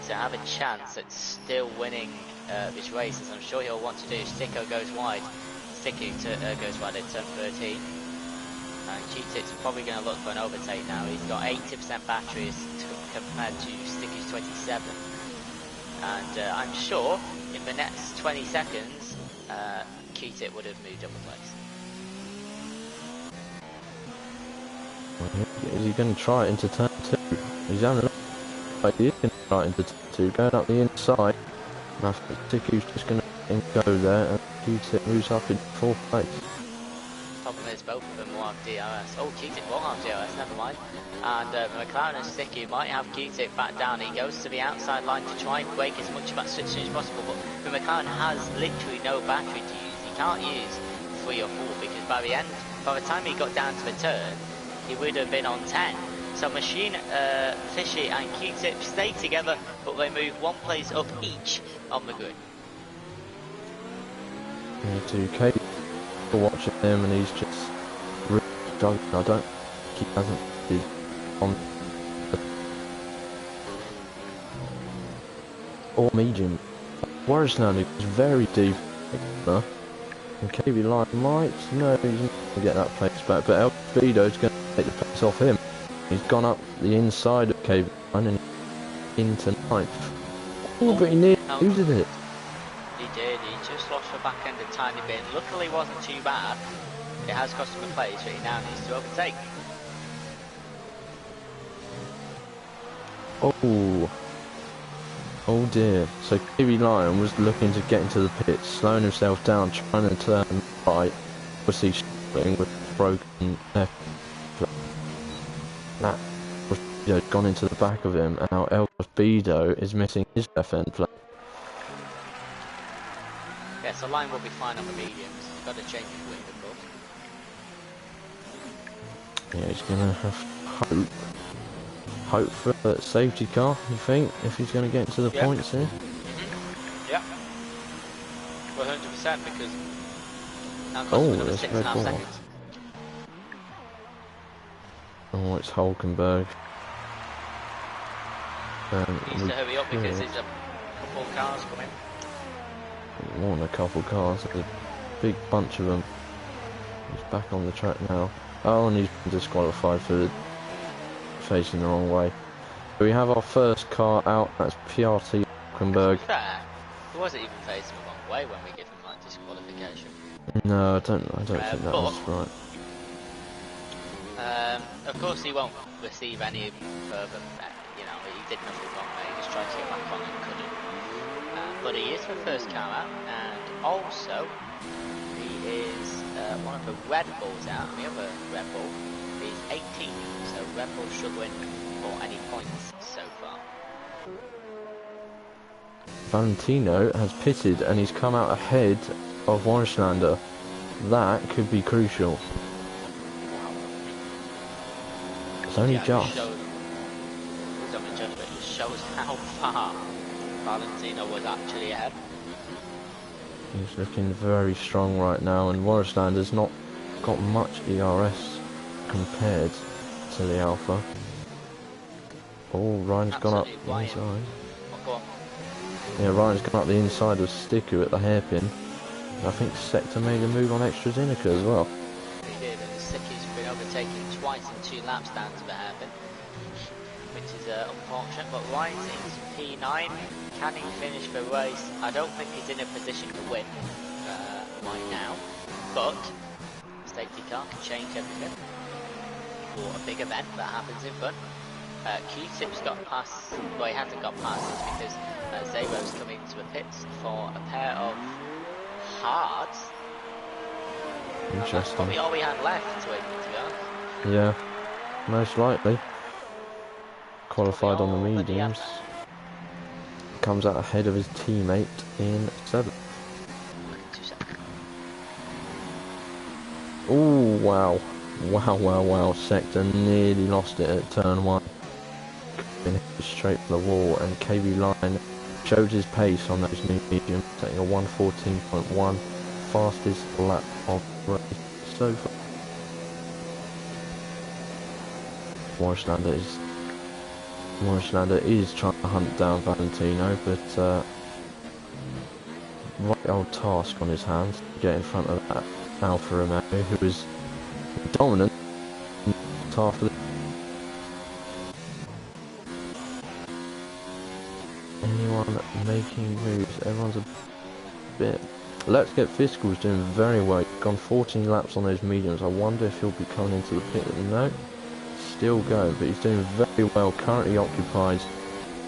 to have a chance at still winning this race, as I'm sure he'll want to do. Sticky goes wide. Sticky goes wide at turn 13. And Q-Tip's probably going to look for an overtake now. He's got 80% batteries compared to Sticky's 27. And I'm sure in the next 20 seconds, Q-Tip would have moved up a place. Is he going to try it into turn 2? He's having a like he is going to try it into turn 2, going up the inside. And I think Sticky's just going to go there, and Q-Tip moves up in 4th place. Problem is, both of them will have DRS. Oh, Q-Tip won't have DRS, never mind. And McLaren and Sticky might have Q-Tip back down. He goes to the outside line to try and break as much of that switch as soon as possible, but the McLaren has literally no battery to use. He can't use 3 or 4, because by the time he got down to the turn, he would have been on 10. So Machine, Fishy and Q-Tip stay together, but they move 1 place up each on the grid. To Kate for watching him, and he's just really struggling. I don't think he hasn't been on or medium. Warrisland is very deep, and KB Light might, no, he's not going to get that place back, but El Speedo is going to take the place off him. He's gone up the inside of KB Line and into 9th. Oh, but he nearly loses it. He did, he just lost the back end a tiny bit. Luckily it wasn't too bad. It has cost him a place, but he now needs to overtake. Oh dear. So KB Lion was looking to get into the pit, slowing himself down, trying to turn right. Obviously struggling with broken left. That was gone into the back of him, and now El Speedo is missing his left end plate. Yeah, so line will be fine on the mediums. He's got to change his wing, of course. Yeah, he's gonna have hope for a safety car, you think, if he's gonna get into the points here? Yeah. 100%, because now it costs him another 6.5 seconds. Oh, it's Hulkenberg. He needs to hurry up because there's a couple of cars coming. More than a couple of cars, there's a big bunch of them. He's back on the track now. Oh, and he's been disqualified for facing the wrong way. So we have our first car out, that's PRT Hulkenberg. Fair. He wasn't even facing the wrong way when we give him that disqualification. No, I don't think that was right. Of course he won't receive any further, you know, he did nothing wrong there, he just tried to get back on and couldn't. But he is the first car out, and also he is one of the Red Bulls out, and the other Red Bull is 18, so Red Bull struggling for any points so far. Valentino has pitted and he's come out ahead of Warslander. That could be crucial. It's only just. It just shows how far Valentino was actually ahead. He's looking very strong right now, and Warrislander's not got much ERS compared to the Alpha. Oh, Ryan's gone up the inside. Oh, go on. Yeah, Ryan's gone up the inside of Sticker at the hairpin. I think Sector made a move on Extra Zinica as well. He did, and Sticky's been overtaken twice in 2 laps down to the hairpin, which is unfortunate. But Ryan's in P9. Can he finish the race? I don't think he's in a position to win right now, but safety car can change everything for a big event that happens in front. Q-Tip's got past, well, he hasn't got past, it's because Zero's come into the pits for a pair of hards. Interesting. That's probably all we had left to be honest. Yeah, most likely. Qualified on the mediums. Comes out ahead of his teammate in 7th. Oh wow. Wow. Sector nearly lost it at turn 1. Straight for the wall, and KB Line showed his pace on those new mediums, taking a 1:14.1, fastest lap of the race so far. Warslander is trying to hunt down Valentino, but right old task on his hands to get in front of that Alfa Romeo, who is dominant after the anyone making moves. Everyone's a bit. Let's Get Fiscal's doing very well. He's gone 14 laps on those mediums. I wonder if he'll be coming into the pit. No, still going, but he's doing very well. Currently occupies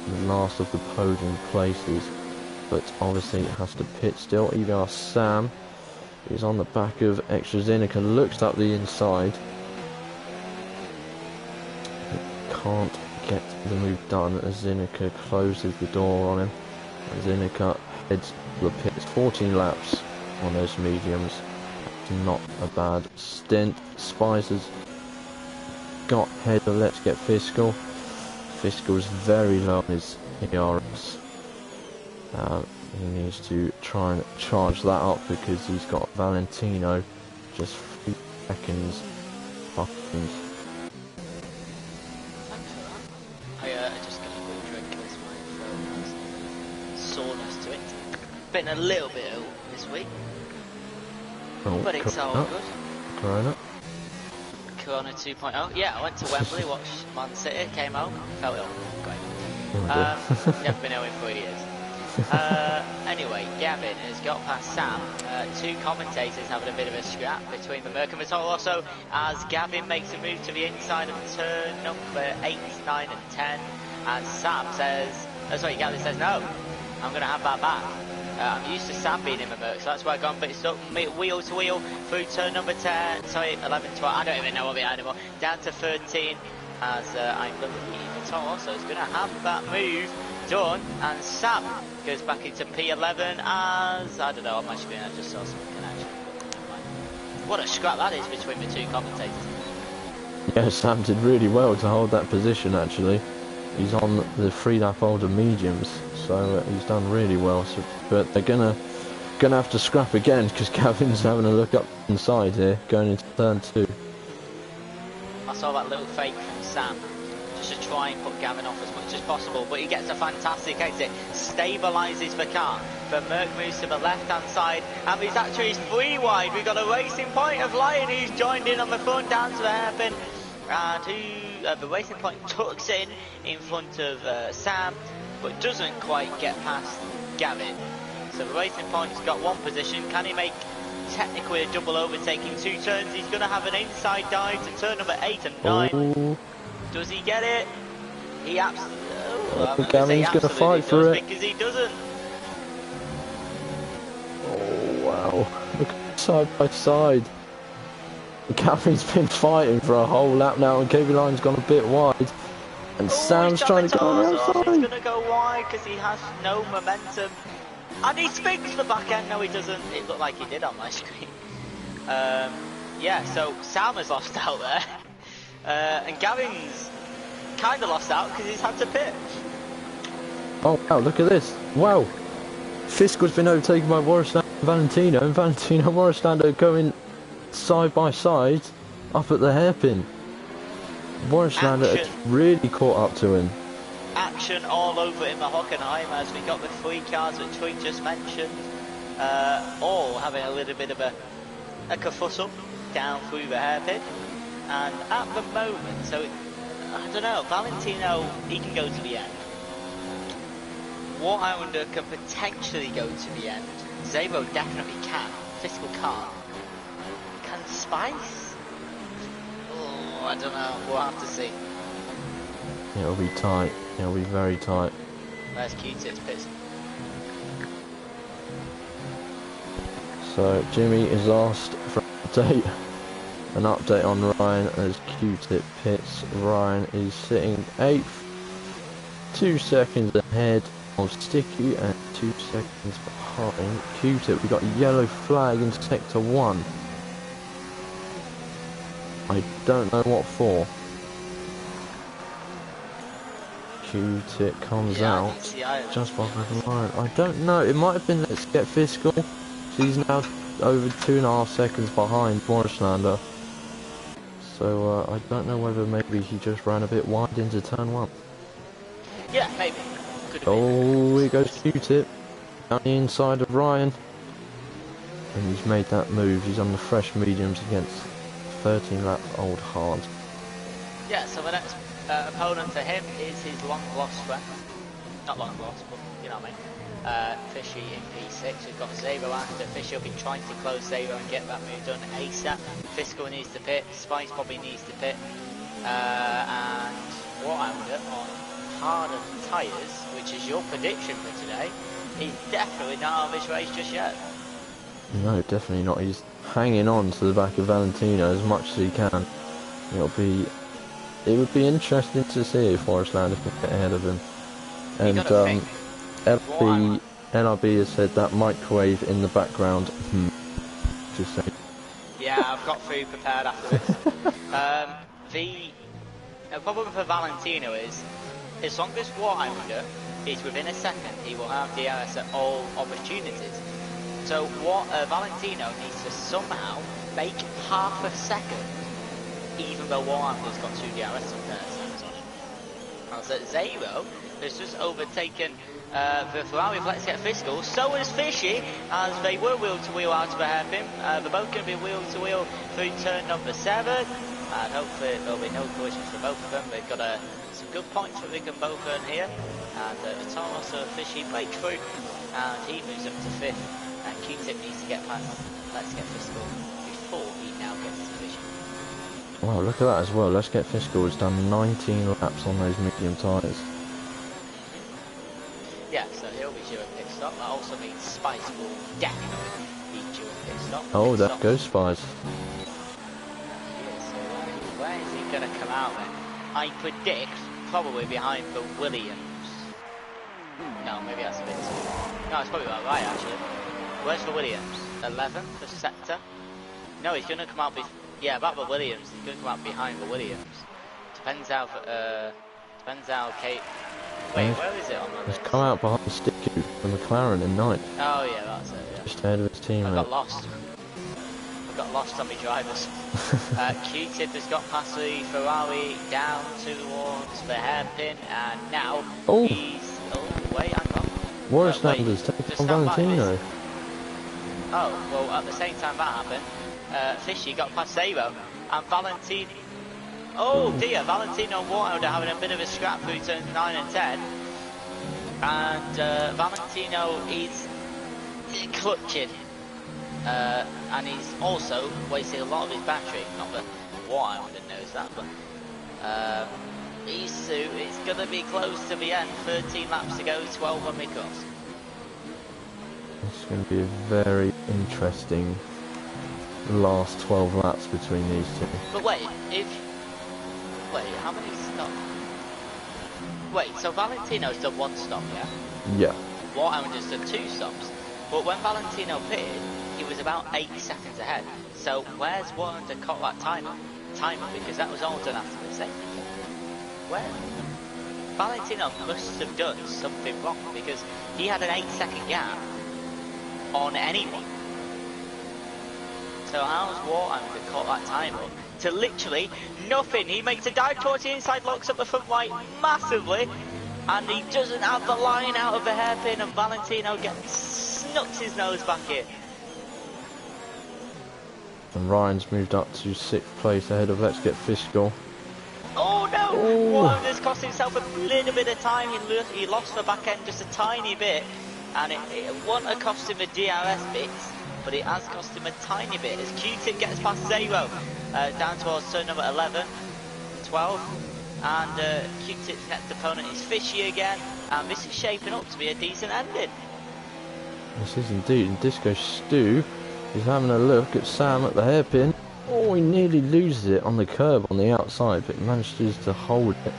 the last of the podium places, but obviously has to pit still. EVR Sam is on the back of Extra Zinica, looks up the inside. Can't get the move done as Zinica closes the door on him. And Zinica heads to the pits. 14 laps on those mediums. That's not a bad stint. Spicer's got ahead of Let's Get Fiscal. Fiscal's very low on his ERS. He needs to try and charge that up because he's got Valentino just 3 seconds behind. I just got a quick drink because my throat has soreness to it. Been a little bit ill this week, but it's all good. Corona 2.0. Yeah, I went to Wembley, watched Man City, came home, felt ill. Great. Never been ill in 3 years. Anyway, Gavin has got past Sam. 2 commentators having a bit of a scrap between the Merc and the Toro Rosso as Gavin makes a move to the inside of turn number 8, 9 and 10, and Sam says, Gavin says, no, I'm going to have that back. I'm used to Sam being in the Merc, so that's why I've gone, but it's up wheel to wheel through turn number 10, 11, 12, I don't even know what we are anymore, down to 13, as I believe the Toro Rosso is going to have that move done, and Sam goes back into P11 as, I don't know, on my screen I just saw some connection. What a scrap that is between the 2 commentators. Yeah, Sam did really well to hold that position actually. He's on the 3 lap older mediums, so he's done really well. So, but they're gonna have to scrap again because Gavin's having a look up inside here, going into turn 2. I saw that little fake from Sam, just to try and put Gavin off as much as possible, but he gets a fantastic exit, stabilises the car. The Merc moves to the left-hand side, and he's actually 3 wide. We've got a racing point of Lion who's joined in on the front down to the hairpin, and the racing point tucks in front of Sam, but doesn't quite get past Gavin. So the racing point's got 1 position. Can he make technically a double overtaking 2 turns? He's going to have an inside dive to turn number 8 and 9. Oh. Does he get it? He absolutely. Gavin's going to fight for it. Because he doesn't. Oh wow! Look side by side. Gavin's been fighting for a whole lap now, and KB Line's gone a bit wide. And Oh, Sam's he's trying to go on the He's outside. going to go wide because he has no momentum. And he spins the back end. No, he doesn't. It looked like he did on my screen. Yeah, so Sam has lost out there. And Gavin's kind of lost out because he's had to pit. Oh wow, look at this. Wow. Fiskel's been overtaken by Warrislando and Valentino, and Valentino and Warrislando going side by side up at the hairpin. Warrislando has really caught up to him. Action all over in the Hockenheim as we got the three cars which we just mentioned, all having a little bit of a kerfuffle down through the hairpin. And at the moment, so I don't know, Valentino, he can go to the end. Warhounder can potentially go to the end. Zabo definitely can. Fiscal can't. Can Spice? Oh, I don't know. We'll have to see. It'll be tight. It'll be very tight. Where's Q-Tips pits? So Jimmy is asked for an update on Ryan as Q-Tip pits. Ryan is sitting 8th, 2 seconds ahead of Sticky and 2 seconds behind Q-Tip. We got a yellow flag in sector 1. I don't know what for. Q-Tip comes out just behind the line. I don't know. It might have been let's get Fiscal. He's now over 2.5 seconds behind Warrislander. So I don't know whether maybe he just ran a bit wide into turn 1. Yeah, maybe. Oh, here goes Q-Tip. Down the inside of Ryan. And he's made that move. He's on the fresh mediums against 13 lap old hard. Yeah, so the next opponent for him is his long lost friend. Not long lost, but you know what I mean. Fishy in P6. We've got Zabo after. Fishy will be trying to close Zabo and get that move done ASAP. Fiscal needs to pit. Spice probably needs to pit. And Warhounder on harder tyres, which is your prediction for today, he's definitely not out of this race just yet. No, definitely not. He's hanging on to the back of Valentino as much as he can. It would be interesting to see if Warrislander can get ahead of him. And LRB has said that microwave in the background. Just saying. Yeah, I've got food prepared after this. The problem for Valentino is, as long as Warhounder is within a second, he will have DRS at all opportunities. So what Valentino needs to somehow make half a second, even though Warhounder's got 2 DRS on him. And so Zero has just overtaken the Ferrari of Let's Get Fiscal. So has Fishy, as they were wheel to wheel out of a hairpin. They're both going to be wheel to wheel through turn number 7. And hopefully there'll be no collisions for both of them. They've got some good points that they can both earn here. And the Taurus of Fishy breaks through, and he moves up to 5th. And Q-Tip needs to get past Let's Get Fiscal before he now gets to the vision. Wow, look at that as well. Let's Get Fiscal has done 19 laps on those medium tyres. Yeah, so he'll be due a pit stop. That also means Spice will definitely be due a pit stop. Oh, there goes Spice. Where is he going to come out then? I predict probably behind the Williams. No, maybe that's a bit too... No, it's probably about right actually. Where's the Williams? 11th for sector? No, he's going to come out... about the Williams. He's going to come out behind the Williams. Depends how... Kate... Wait, where is it on the list? He's come out behind the Sticky, the McLaren in 9th. Oh yeah, that's it, yeah. Just ahead of his teammate. I got lost. Got lost on my drivers. Q-Tip has got past the Ferrari down towards the hairpin, and now he's... Oh, wait, hang on. Warrislander's taking on Valentino. Oh, well, at the same time that happened, Fishy got past Zabo, and Valentino... Oh dear, Valentino and Warhounder having a bit of a scrap through turns 9 and 10. And Valentino is clutching. And he's also wasting a lot of his battery. Not that Warhounder knows that, but it's going to be close to the end. 13 laps to go, 12 on mid-course. It's going to be a very interesting last 12 laps between these two. But wait, how many stop? Wait, so Valentino's done 1 stop, yeah? Yeah. Warhounder's done 2 stops. But when Valentino pitted, he was about 8 seconds ahead. So where's Warhounder caught that timer? Because that was all done after the safety car. Where? Valentino must have done something wrong because he had an 8-second gap on anyone. So how's Warhounder caught that time up to literally nothing? He makes a dive towards the inside, locks up the front right massively, and he doesn't have the line out of the hairpin, and Valentino snucks his nose back in. And Ryan's moved up to 6th place ahead of Let's Get Fiscal. Oh no! Oh. Warhunder's cost himself a little bit of time. He lost the back end just a tiny bit, and it won't have cost him the DRS bits, but it has cost him a tiny bit as Q-Tip gets past 0 down towards turn number 11, 12, and Q-Tip's next opponent is Fishy again, and this is shaping up to be a decent ending. This is indeed, and Disco Stu is having a look at Sam at the hairpin. Oh, he nearly loses it on the curb on the outside, but he manages to hold it.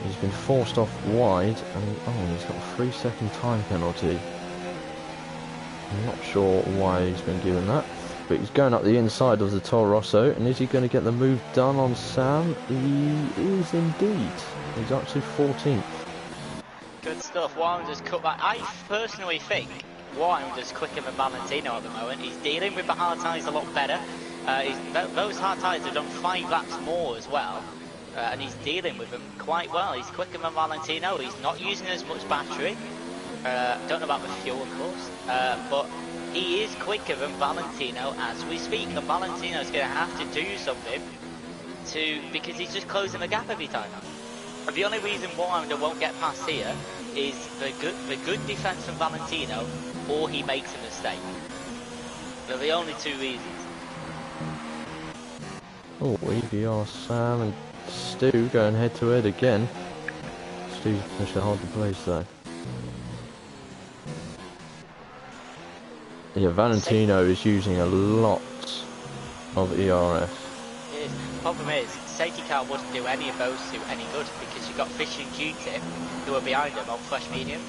He's been forced off wide, and he's got a 3-second time penalty. I'm not sure why he's been given that, but he's going up the inside of the Toro Rosso, and is he going to get the move done on Sam? He is indeed. He's actually 14th. Good stuff. Warhunder's cut back. I personally think Warhunder's quicker than Valentino at the moment. He's dealing with the hard tyres a lot better. Those hard tyres have done 5 laps more as well, and he's dealing with them quite well. He's quicker than Valentino. He's not using as much battery. Don't know about the fuel, of course, but he is quicker than Valentino as we speak. And Valentino's going to have to do something because he's just closing the gap every time. The only reason Warhounder won't get past here is the good defence from Valentino, or he makes a mistake. They're the only 2 reasons. Oh, EBR Sam and Stu going head to head again. Stu's managed to hold the place though. Yeah, Valentino is using a lot of ERS. The problem is, safety car wouldn't do any of those 2 any good because you've got Fish and Q-Tip who are behind them on fresh mediums.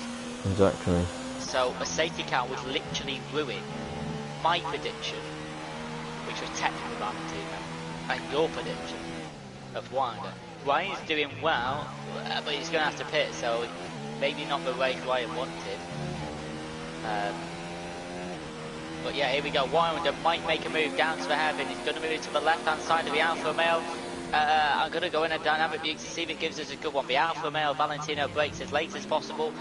Exactly. So a safety car would literally ruin my prediction, which was technically Valentino, and your prediction of Warhounder. Ryan's doing well, but he's going to have to pit, so maybe not the race Ryan wanted. But yeah, here we go. Warhounder might make a move down to the hairpin. He's going to move to the left-hand side of the Alfa Romeo. I'm going to go in a dynamic view to see if it gives us a good one. The Alfa Romeo, Valentino breaks as late as possible.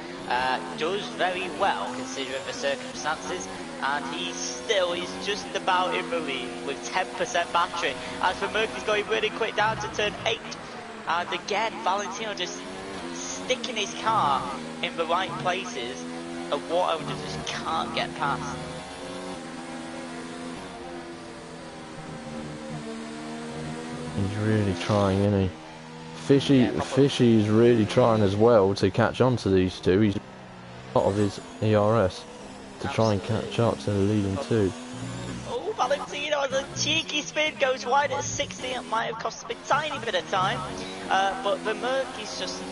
Does very well considering the circumstances. And he still is just about in the lead with 10% battery. As for Murphy's going really quick down to turn 8. And again, Valentino just sticking his car in the right places. And Warhounder just can't get past. He's really trying, isn't he? Fishy is really trying as well to catch on to these 2. He's a lot of his ERS to try and catch up to the leading 2. Oh, Valentino has a cheeky spin, goes wide at 60. It might have cost him a tiny bit of time, but the Merc is just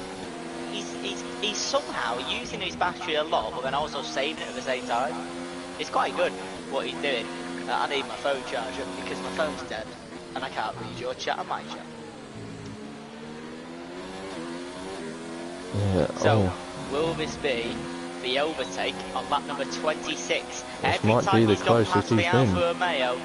he's somehow using his battery a lot, but then also saving it at the same time. It's quite good what he's doing. I need my phone charger because my phone's dead. And I can't read your chat and my chat. Yeah, so, will this be the overtake on lap number 26? This Every might time be the he's gone closest past the he's Alfa been. Romeo,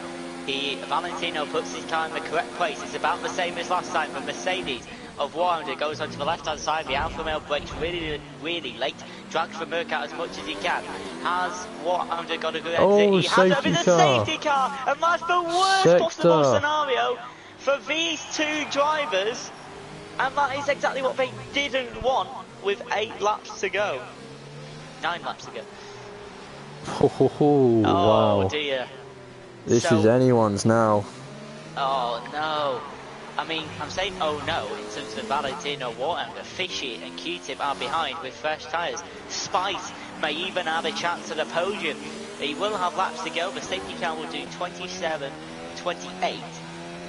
Valentino puts his car in the correct place. It's about the same as last time. The Mercedes of Warhounder goes onto the left-hand side. The Alfa Romeo breaks really, really late. Drags the Merc out as much as he can. Has Warhounder got a good exit? He has it. It's a safety car, and that's the worst possible scenario for these 2 drivers. And that is exactly what they didn't want with 8 laps to go. 9 laps to go. Oh, wow. Dear. This is anyone's now. Oh no. I mean, I'm saying oh no in terms of Valentino, Warhounder, Fishy and Q-Tip are behind with fresh tyres. Spice may even have a chance at the podium. He will have laps to go. The safety car will do 27, 28.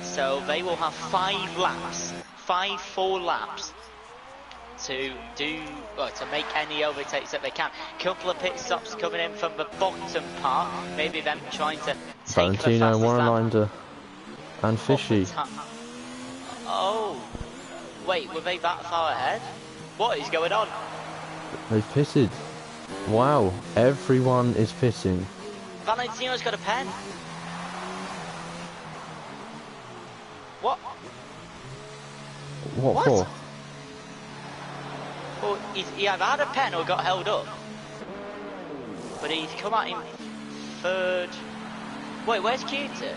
So they will have 5 laps, 5 full laps to to make any overtakes that they can. Couple of pit stops coming in from the bottom part, maybe them trying to take the Valentino, fastest lap. Warlander, and Fishy. Oh, wait, were they that far ahead? What is going on? They've pitted. Wow, everyone is pitting. Valentino's got a pen. What? What for? Well, he either had a pen or got held up. But he's come out in third. Wait, where's Q2?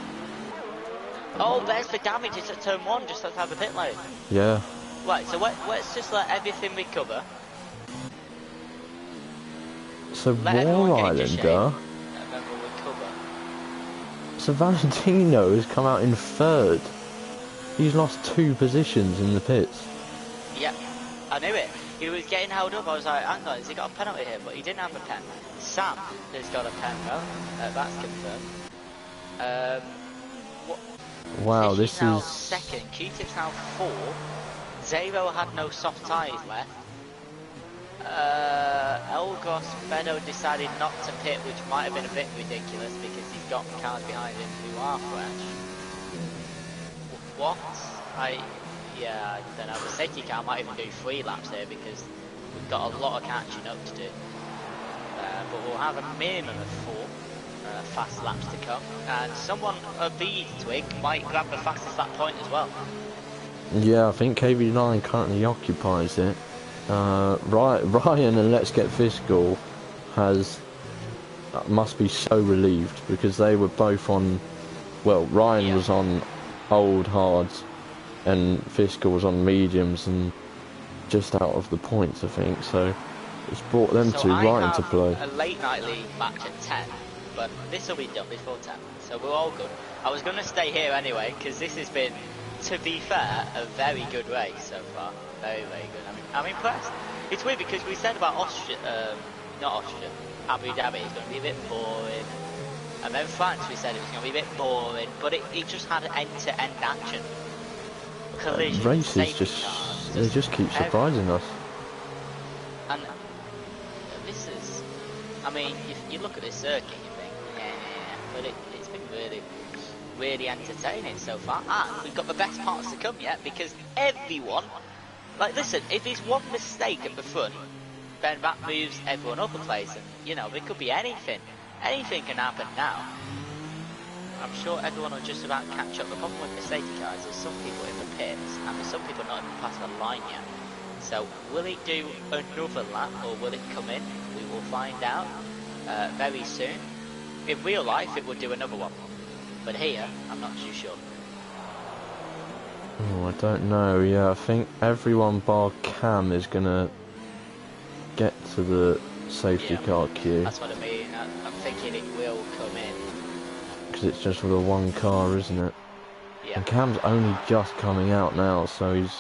Oh, there's the damage. It's at turn 1, just outside the pit lane. Yeah. Right, so let's just let everything recover. So Let everyone get into shape, Warlander. and then we'll recover. So Valentino has come out in third. He's lost 2 positions in the pits. Yeah, I knew it. He was getting held up. I was like, hang on, has he got a penalty here? But he didn't have a pen. Sam has got a pen though. That's confirmed. Wow, Fishy's this now is... second. Q-Tip's now 4. Zero had no soft tyres left. Elgos Bedo decided not to pit, which might have been a bit ridiculous because he's got cars behind him who are fresh. What? Yeah, I don't know. The safety car might even do 3 laps here because we've got a lot of catching up to do. But we'll have a minimum of 4 fast laps to come. And someone of the twig might grab the fastest lap point as well. Yeah, I think KV9 currently occupies it. Ryan and Let's Get Fiscal must be so relieved because they were both on... Well, Ryan was on old hards and Fiscal was on mediums and just out of the points, I think, so it's brought them two right into play. A late night league match at 10, but this will be done before 10, so we're all good. I was going to stay here anyway because this has been, to be fair, a very good race so far. Very, very good. I'm impressed. It's weird because we said about Abu Dhabi is going to be a bit boring, and then France we said it was going to be a bit boring, but it just had end-to-end action. Collisions, races just keep surprising us. And this is, I mean, you look at this circuit, you think, yeah, but it's been really, really entertaining so far. And we've got the best parts to come yet because everyone, like, listen, if there's one mistake at the front, then that moves everyone up a place, and you know, it could be anything. Anything can happen now. I'm sure everyone will just about catch up. The problem with the safety cars is some people in the pits, and there's some people not even past the line yet. So, will it do another lap, or will it come in? We will find out very soon. In real life, it would do another one. But here, I'm not too sure. Oh, I don't know. Yeah, I think everyone bar Cam is going to get to the safety car queue. That's what I mean. I'm thinking it will come in. Because it's just for the one car, isn't it? Yeah. And Cam's only just coming out now, so he's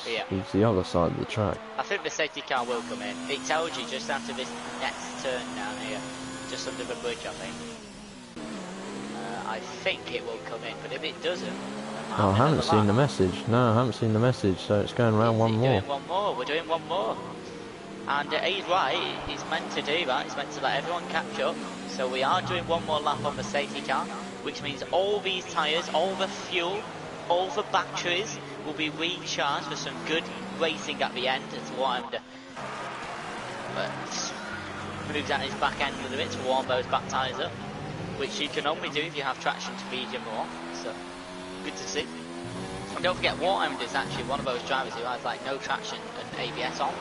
the other side of the track. I think the safety car will come in. It tells you just after this next turn down here, just under the bridge, I think. I think it will come in, but if it doesn't... I haven't seen the message. No, I haven't seen the message, so it's going around one more. We're doing one more. And he's right, he's meant to do that. He's meant to let everyone catch up. So we are doing one more lap on the safety car, which means all these tyres, all the fuel, all the batteries will be recharged for some good racing at the end. It's warmed. But moves out his back end a little bit to warm those back tyres up, which you can only do if you have traction to medium or off. So good to see. And don't forget, Warhammer is actually one of those drivers who has like no traction and ABS off.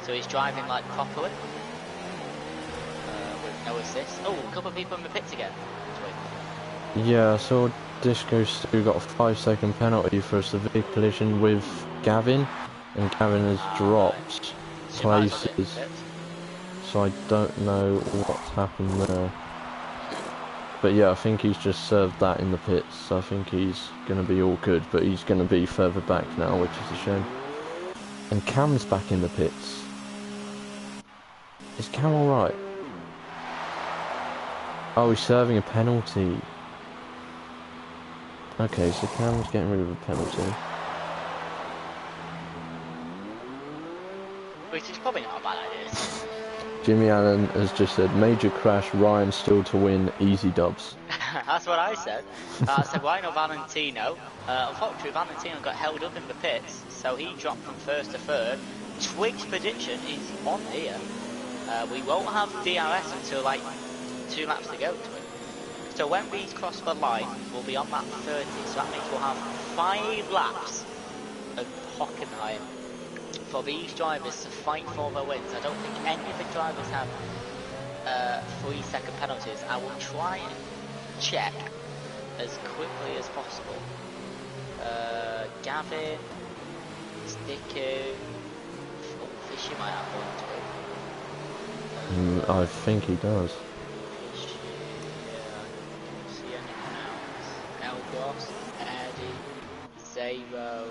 So he's driving like properly with no assist. Oh, a couple of people in the pits again. Yeah, I saw Disco Stu got a 5-second penalty for a severe collision with Gavin, and Gavin has dropped places. So I don't know what's happened there. But yeah, I think he's just served that in the pits, so I think he's going to be all good, but he's going to be further back now, which is a shame. And Cam's back in the pits. Is Cam alright? Oh, he's serving a penalty. Okay, so Cam's getting rid of a penalty. which is probably not a bad idea. Jimmy Allen has just said, major crash, Ryan still to win, easy dubs. That's what I said. I said, why not Valentino? Unfortunately, Valentino got held up in the pits, so he dropped from first to third. Twig's prediction is on here. We won't have DRS until like 2 laps to go, Twig. So when we cross the line, we'll be on lap 30, so that means we'll have 5 laps of Hockenheim for these drivers to fight for the wins. I don't think any of the drivers have 3-second penalties. I will try and check as quickly as possible. Gavin, Sticky, Fishy might have one too. I think he does. Fishy, see anyone else? Elgos, Eddie, Zero,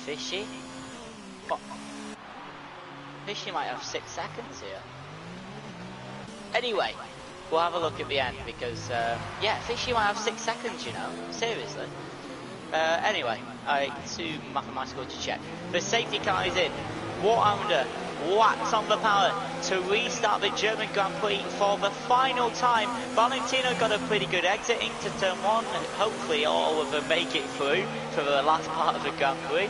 Fishy. What? Fishy might have 6 seconds here. Anyway, we'll have a look at the end because, yeah, Fishy might have 6 seconds, you know, seriously. Anyway, to mathematical to check. The safety car is in. Warhounder whacks on the power to restart the German Grand Prix for the final time. Valentino got a pretty good exit into turn 1, and hopefully all of them make it through for the last part of the Grand Prix.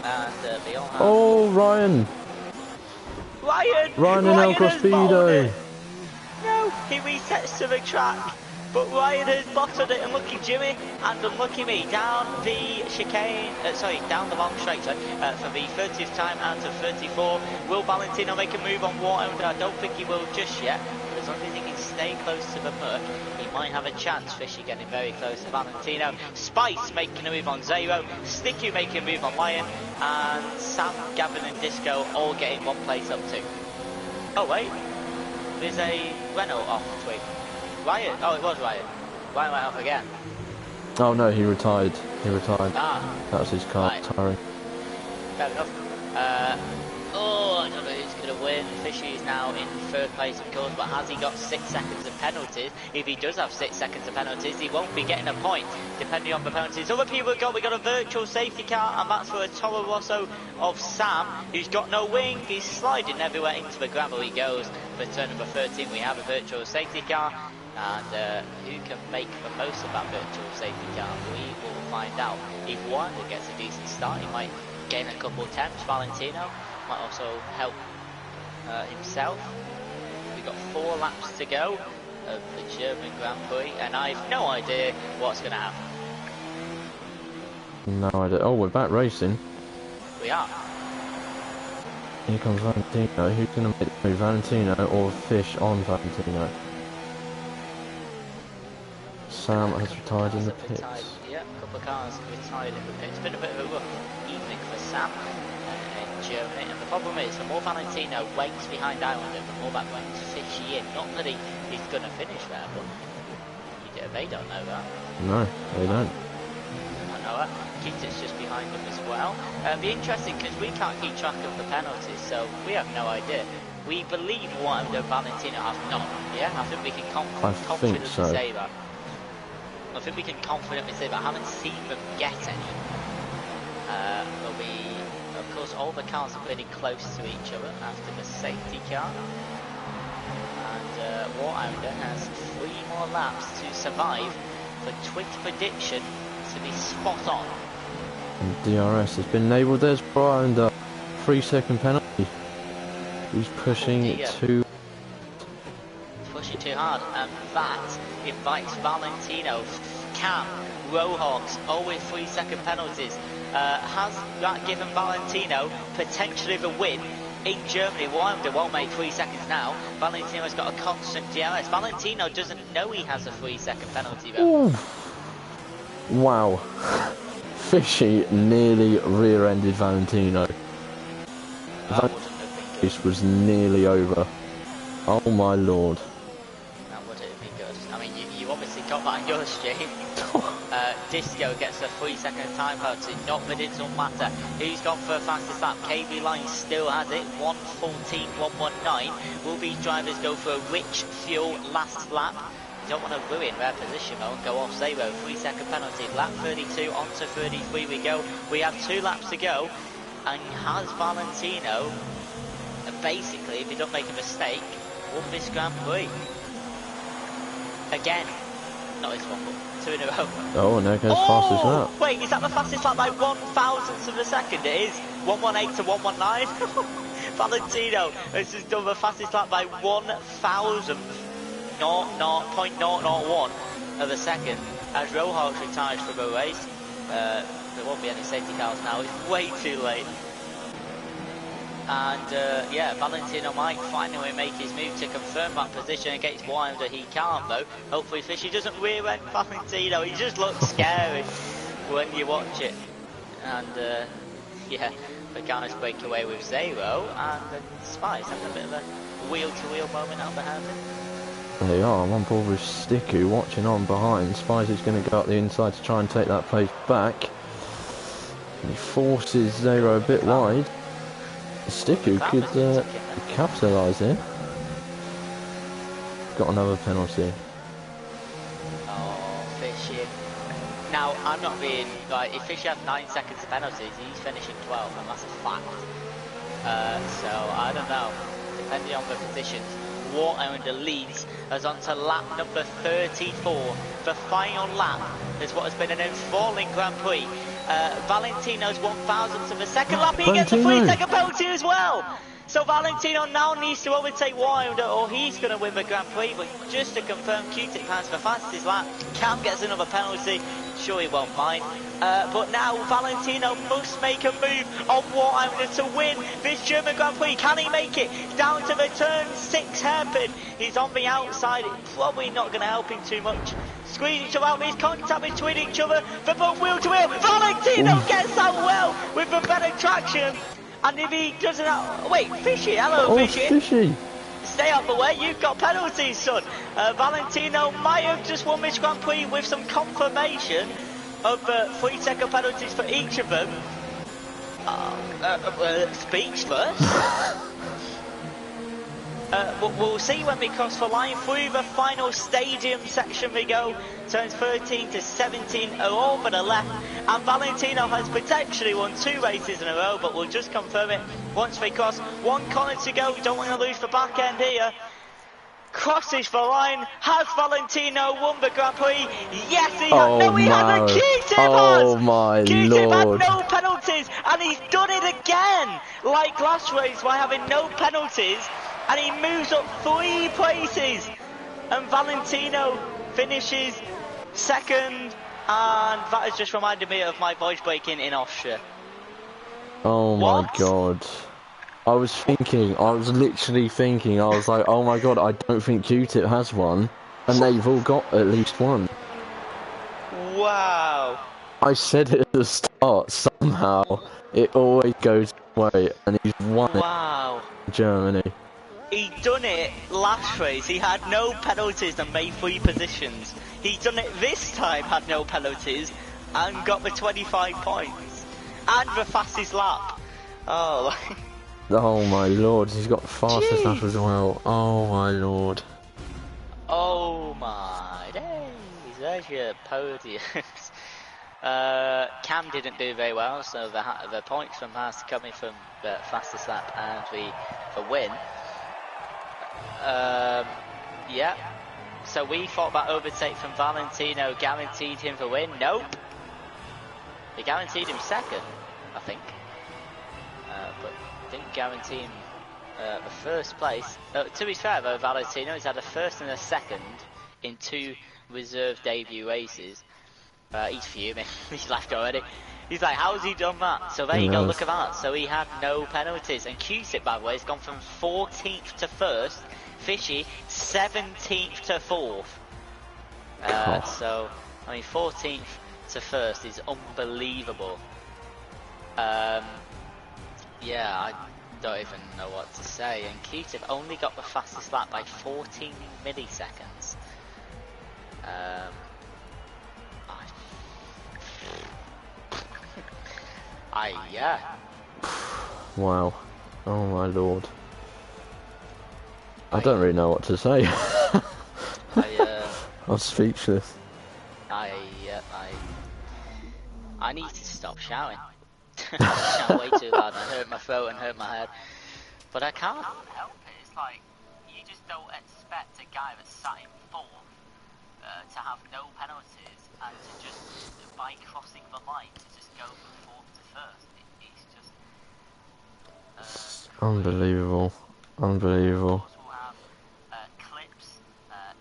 And they all have... Oh, Ryan! Ryan and El Grospido! No, he resets to the track. But Ryan has bottled it, and lucky Jimmy and unlucky me down the chicane, down the long straight, for the 30th time out of 34. Will Valentino make a move on Warhounder? I don't think he will just yet, but as long as he can stay close to the Merc, he might have a chance. Fishy getting very close to Valentino. Spice making a move on Zero, Sticky making a move on Ryan, and Sam, Gavin and Disco all getting one place up too. Oh wait, there's a Renault off Twig. Ryan? Oh, it was Ryan. Ryan went off again. Oh no, he retired. Ah. That was his car tiring. Fair enough. Oh, I don't know who's going to win. Fishy is now in 3rd place, of course, but has he got 6 seconds of penalties? If he does have 6 seconds of penalties, he won't be getting a point, depending on the penalties. Other people we got a virtual safety car, and that's for a Toro Rosso of Sam, who's got no wing. He's sliding everywhere into the gravel he goes. For turn number 13, we have a virtual safety car. And who can make the most of that virtual safety car? We will find out. If one gets a decent start, he might gain a couple of attempts. Valentino might also help himself. We've got 4 laps to go of the German Grand Prix, and I've no idea what's going to happen. No idea. Oh, we're back racing. We are. Here comes Valentino. Who's going to make the move, Valentino or Fish on Valentino? Sam has retired in the pits. Yeah, a couple of cars retired in the pits. It's been a bit of a rough evening for Sam in Germany. And the problem is, the more Valentino waits behind Islander, the more that brings Fishy in. Not that he's going to finish there, but they don't know that. No, they don't. I know that. Keaton's just behind them as well. It'll be interesting because we can't keep track of the penalties, so we have no idea. We believe one of the Valentino have not. Yeah, I think we can confidently say that. I think we can confidently say that. I haven't seen them get any. But of course, all the cars are pretty close to each other after the safety car. And Warhounder has 3 more laps to survive for Twig's prediction to be spot on. And DRS has been enabled. There's Warhounder. 3-second penalty. He's pushing too. Pushing too hard, and that invites Valentino, Cam, Rohawks, all with 3-second penalties. Has that given Valentino potentially the win in Germany? Warhounder won't make 3 seconds now. Valentino's got a constant DRS. Valentino doesn't know he has a 3-second penalty though. Wow. Fishy nearly rear-ended Valentino. That race was nearly over. Oh my lord. You obviously got that on your stream. Disco gets a 3-second time penalty, not that it doesn't matter. Who's gone for a fastest lap? KB Line still has it, 1:14.119. Will these drivers go for a rich fuel last lap? You don't want to ruin their position though and go off 0. 3-second penalty. Lap 32 onto 33 we go. We have 2 laps to go. and has Valentino, basically, if he don't make a mistake, won this Grand Prix. Again. Not this one, but 2 in a row. Oh, and there goes fastest lap. Wait, is that the fastest lap by 1,000th of a second? It is 118 to 119. Valentino has just done the fastest lap by 1,000th, 0.001 of a second. As Rojas retires from the race, there won't be any safety cars now. It's way too late. And yeah, Valentino might finally make his move to confirm that position against Wilder. He can't though. Hopefully Fishy doesn't rear end Valentino. He just looks scary when you watch it. And yeah, the guys break away with 0, and Spice having a bit of a wheel-to-wheel moment out behind him. They are. I'm on board with Sticku watching on behind. Spice is going to go up the inside to try and take that place back. He forces 0 a bit wide. Sticku could capitalise here. Got another penalty. Oh, Fishy. Now, I'm not being, like, if Fishy had 9 seconds of penalties, he's finishing 12, and that's a fact. So, I don't know. Depending on the positions, Wartender leads as on to lap number 34. The final lap is what has been an enthralling Grand Prix. Valentino's 1,000th of a second lap. He gets a 3-second penalty as well. So Valentino now needs to overtake Wilder, or he's going to win the Grand Prix. But just to confirm, Q-Tip has the fastest lap. Cam gets another penalty. Sure, he won't mind. But now Valentino must make a move on Wilder to win this German Grand Prix. Can he make it down to the turn 6 hairpin? He's on the outside. It's probably not going to help him too much. Squeeze each other out, there's contact between each other, they're both wheel to wheel. Valentino gets out well with the better traction. And if he doesn't have... Wait, Fishy, hello Fishy. Fishy. Stay out the way, you've got penalties, son. Valentino might have just won this Grand Prix with some confirmation of 3-second penalties for each of them. Speech first. We'll see when we cross the line. Through the final stadium section we go. Turns 13 to 17 are over the left, and Valentino has potentially won 2 races in a row, but we'll just confirm it once we cross. 1 corner to go, don't want to lose the back end here. Crosses the line. Has Valentino won the Grand Prix? Yes, he has. No, he hasn't. Q-Tip has. Q-Tip had no penalties, and he's done it again, like last race by having no penalties. And he moves up 3 places, and Valentino finishes 2nd, and that has just reminded me of my voice breaking in Austria. Oh my god. I was literally thinking, I was like, oh my god, I don't think Q-Tip has one, and they've all got at least one. Wow. I said it at the start, somehow, it always goes away, and he's won it in Germany. He done it last race, he had no penalties and made 3 positions. He done it this time, had no penalties, and got the 25 points. And the fastest lap. Oh. Oh my lord, he's got the fastest lap as well. Oh my lord. Oh my days, there's your podiums. Cam didn't do very well, so the points from Haas coming from the fastest lap and the win. Yeah, so we thought that overtake from Valentino guaranteed him the win. Nope, it guaranteed him 2nd, I think, but didn't guarantee him the 1st place. To be fair though, Valentino has had a 1st and a 2nd in 2 reserve debut races. He's fuming. He's left already. He's like, how's he done that? So there you go, look at that. So he had no penalties. And Q-Tip, by the way, has gone from 14th to 1st. Fishy, 17th to 4th. So, I mean, 14th to 1st is unbelievable. Yeah, I don't even know what to say. And Q-Tip only got the fastest lap by 14 milliseconds. Yeah. Wow. Oh my lord. I don't really know what to say. I'm speechless. I need to stop shouting. Shout way too loud and I hurt my throat and hurt my head. But I can't help it. It's like, you just don't expect a guy that's sat in fourth to have no penalties and to just, by crossing the line, to just go from fourth to first. It's just... Unbelievable. Unbelievable. We'll have clips.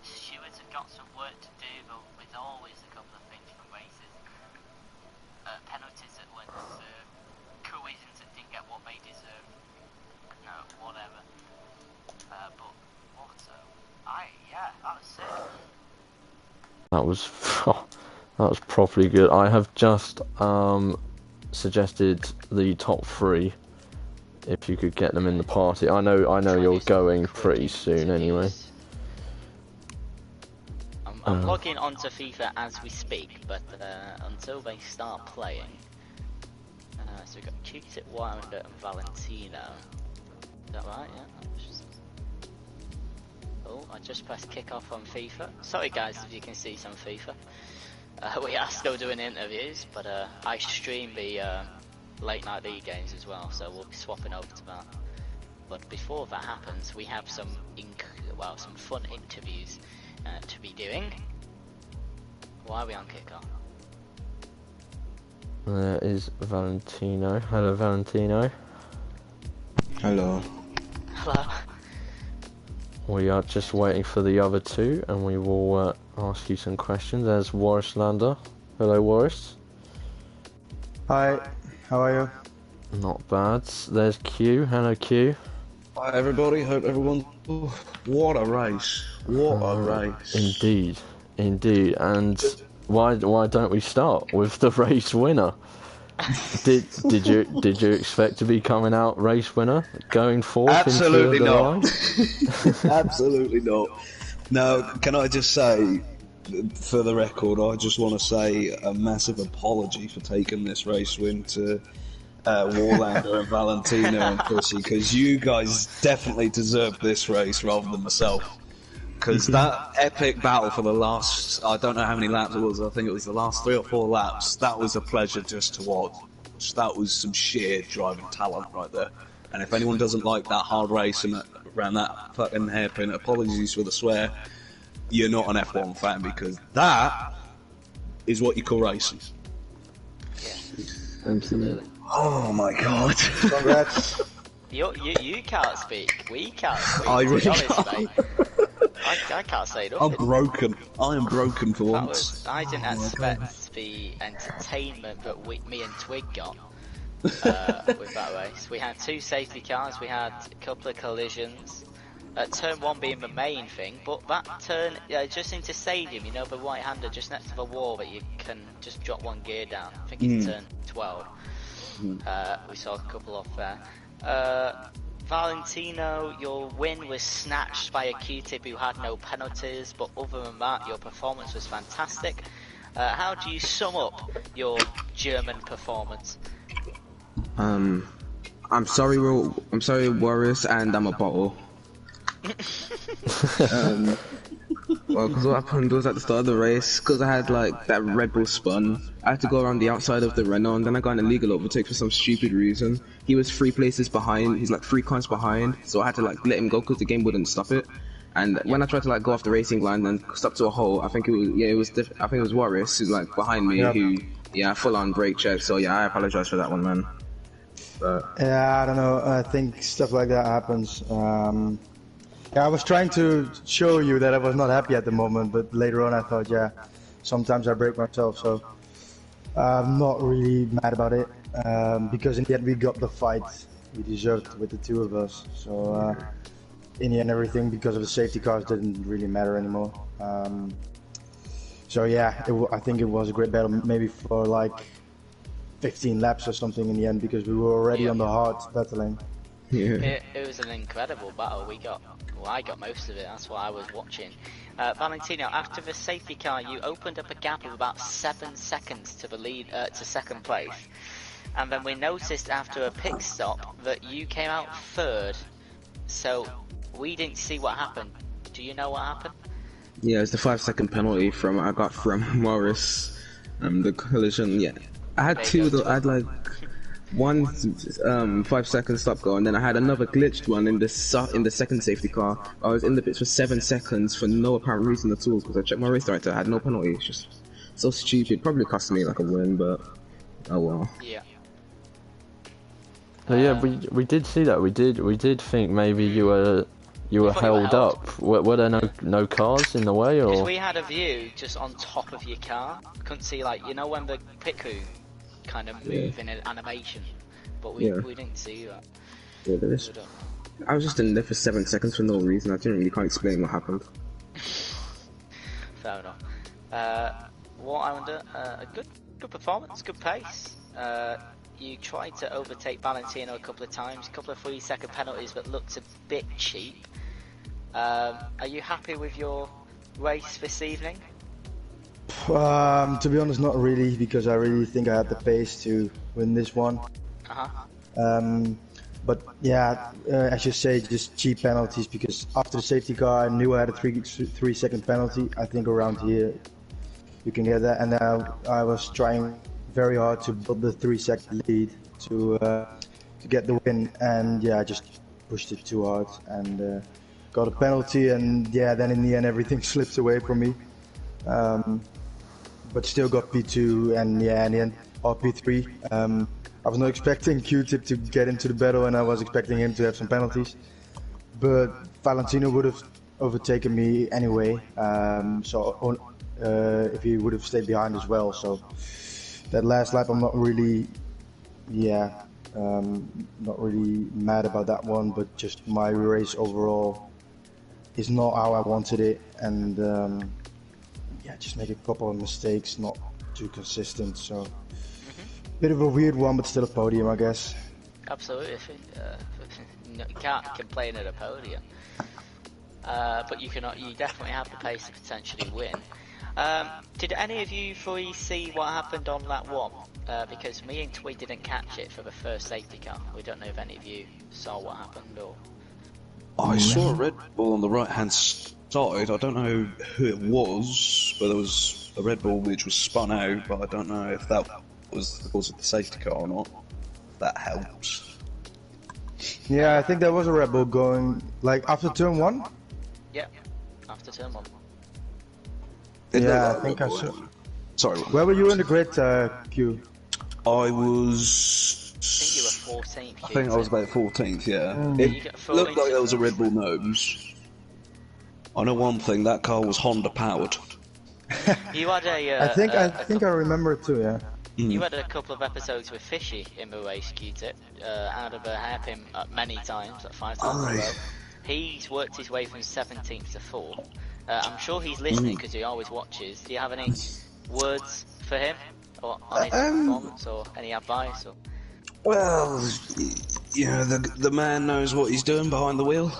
Stewards have got some work to do, but there's always a couple of things from races. Penalties that weren't deserved. Collisions that didn't get what they deserved. No, whatever. But what yeah, that was sick. That was that was properly good. I have just suggested the top 3. If you could get them in the party. I know you're going pretty soon anyway. I'm logging onto FIFA as we speak, but until they start playing. So we've got Cheats It Wounder and Valentino. Is that right? Yeah. Oh, I just pressed kick off on FIFA. Sorry guys if you can see some FIFA. We are still doing interviews, but I stream the late night league games as well, so we'll be swapping over to that. But before that happens, we have some some fun interviews to be doing. Why are we on kickoff? There is Valentino. Hello, Valentino. Hello. Hello. We are just waiting for the other 2, and we will ask you some questions. There's Warris Lander. Hello, Warris. Hi. How are you? Not bad. There's Q. Hello, Q. Hi everybody. Hope everyone. Oh, what a race! What a race! Indeed, indeed. And why don't we start with the race winner? Did you expect to be coming out race winner, going fourth? Absolutely into the not. line? Absolutely not. No. Can I just say, for the record, I just want to say a massive apology for taking this race win to Warlander and Valentino and Pussy, because you guys definitely deserved this race rather than myself. Because that epic battle for the last, I don't know how many laps it was, I think it was the last 3 or 4 laps, that was a pleasure just to watch. That was some sheer driving talent right there. And if anyone doesn't like that hard race and around that fucking hairpin, apologies for the swear, you're not an F1 fan, because that is what you call racing. Absolutely. Oh my god. Congrats. You can't speak. We can't speak. I really honest, can't. mate. I can't say I'm nothing. broken. I am broken for once. I didn't expect the entertainment that me and Twig got with that race. We had 2 safety cars, we had a couple of collisions. Turn 1 being the main thing, but that turn, just into Stadium, you know, the right-hander just next to the wall that you can just drop 1 gear down. I think it's turn 12. We saw a couple off there. Valentino, your win was snatched by a Q-tip who had no penalties, but other than that, your performance was fantastic. How do you sum up your German performance? I'm sorry, Warriors, and I'm a bottle. Well, because what happened was at the start of the race, because I had like that Red Bull spun, I had to go around the outside of the Renault, and then I got an illegal overtake for some stupid reason. He was 3 places behind, he's like 3 cars behind, so I had to like let him go because the game wouldn't stop it. And when I tried to like go off the racing line and stop to a hole, I think it was I think it was Warris who's like behind me who full on brake check. So yeah, I apologize for that one, man. But Yeah, I don't know. I think stuff like that happens. Yeah, I was trying to show you that I was not happy at the moment, but later on I thought, yeah, sometimes I break myself, so I'm not really mad about it, because in the end we got the fight we deserved with the 2 of us. So in the end, everything because of the safety cars didn't really matter anymore. So yeah, I think it was a great battle, maybe for like 15 laps or something in the end, because we were already on the hard battling. It was an incredible battle. I got most of it, that's why I was watching. Valentino, after the safety car, you opened up a gap of about 7 seconds to the lead, to second place. And then we noticed after a pit stop that you came out 3rd. So we didn't see what happened. Do you know what happened? yeah, it's the 5-second penalty I got from Morris. The collision, yeah. I had 2 though. I had like one 5 second stop go, and then I had another glitched one in the second safety car. I was in the pits for 7 seconds for no apparent reason at all because I checked my race director. I had no penalty. It's just so stupid. Probably cost me like a win, but oh well. Yeah. So yeah, we did see that. We did think maybe you were held up. Were there no cars in the way, or? Because we had a view just on top of your car. Couldn't see, like, you know when the pit crew kind of move in an animation, but we didn't see that. Yeah, there is. I was just in there for 7 seconds for no reason. I can't explain what happened. Fair enough. What I wonder, a good performance, good pace. You tried to overtake Valentino a couple of times, a couple of 3-second penalties, but looked a bit cheap. Are you happy with your race this evening? To be honest, not really, because I really think I had the pace to win this one. But yeah, as you say, just cheap penalties, because after the safety car I knew I had a 3-second penalty. I think around here you can get that, and I was trying very hard to build the 3-second lead to get the win, and yeah, I just pushed it too hard and got a penalty, and yeah, then in the end everything slipped away from me. But still got P2, and yeah, in the end, or P3. I was not expecting Q-Tip to get into the battle, and I was expecting him to have some penalties. But Valentino would have overtaken me anyway, if he would have stayed behind as well. So that last lap, I'm not really, not really mad about that one, but just my race overall is not how I wanted it, and just make a couple of mistakes, not too consistent, so bit of a weird one, but still a podium, I guess. Absolutely. You can't complain at a podium, but you definitely have the pace to potentially win. Did any of you three see what happened on lap 1? Because me and Twee didn't catch it for the first safety car. We don't know if any of you saw what happened or. I saw a Red Bull on the right-hand side. I don't know who it was, but there was a Red Bull which was spun out, but I don't know if that was the cause of the safety car or not. If that helps. Yeah, I think there was a Red Bull going, like, after turn 1? Yeah, after turn 1. Yeah, I think I saw. Sorry. Where were you in the grid, Q? I was. I think you were 14th. I think I was about 14th, yeah. You get It looked like there was a Red Bull nose. I know one thing, that car was Honda powered. You had a. I think I remember it too, yeah. You had a couple of episodes with Fishy in the race, Q-Tip, out of a hairpin many times, like 5 times in a row. He's worked his way from 17th to 4th. I'm sure he's listening because he always watches. Do you have any words for him, or on his performance, or any advice? Or? Well, the man knows what he's doing behind the wheel.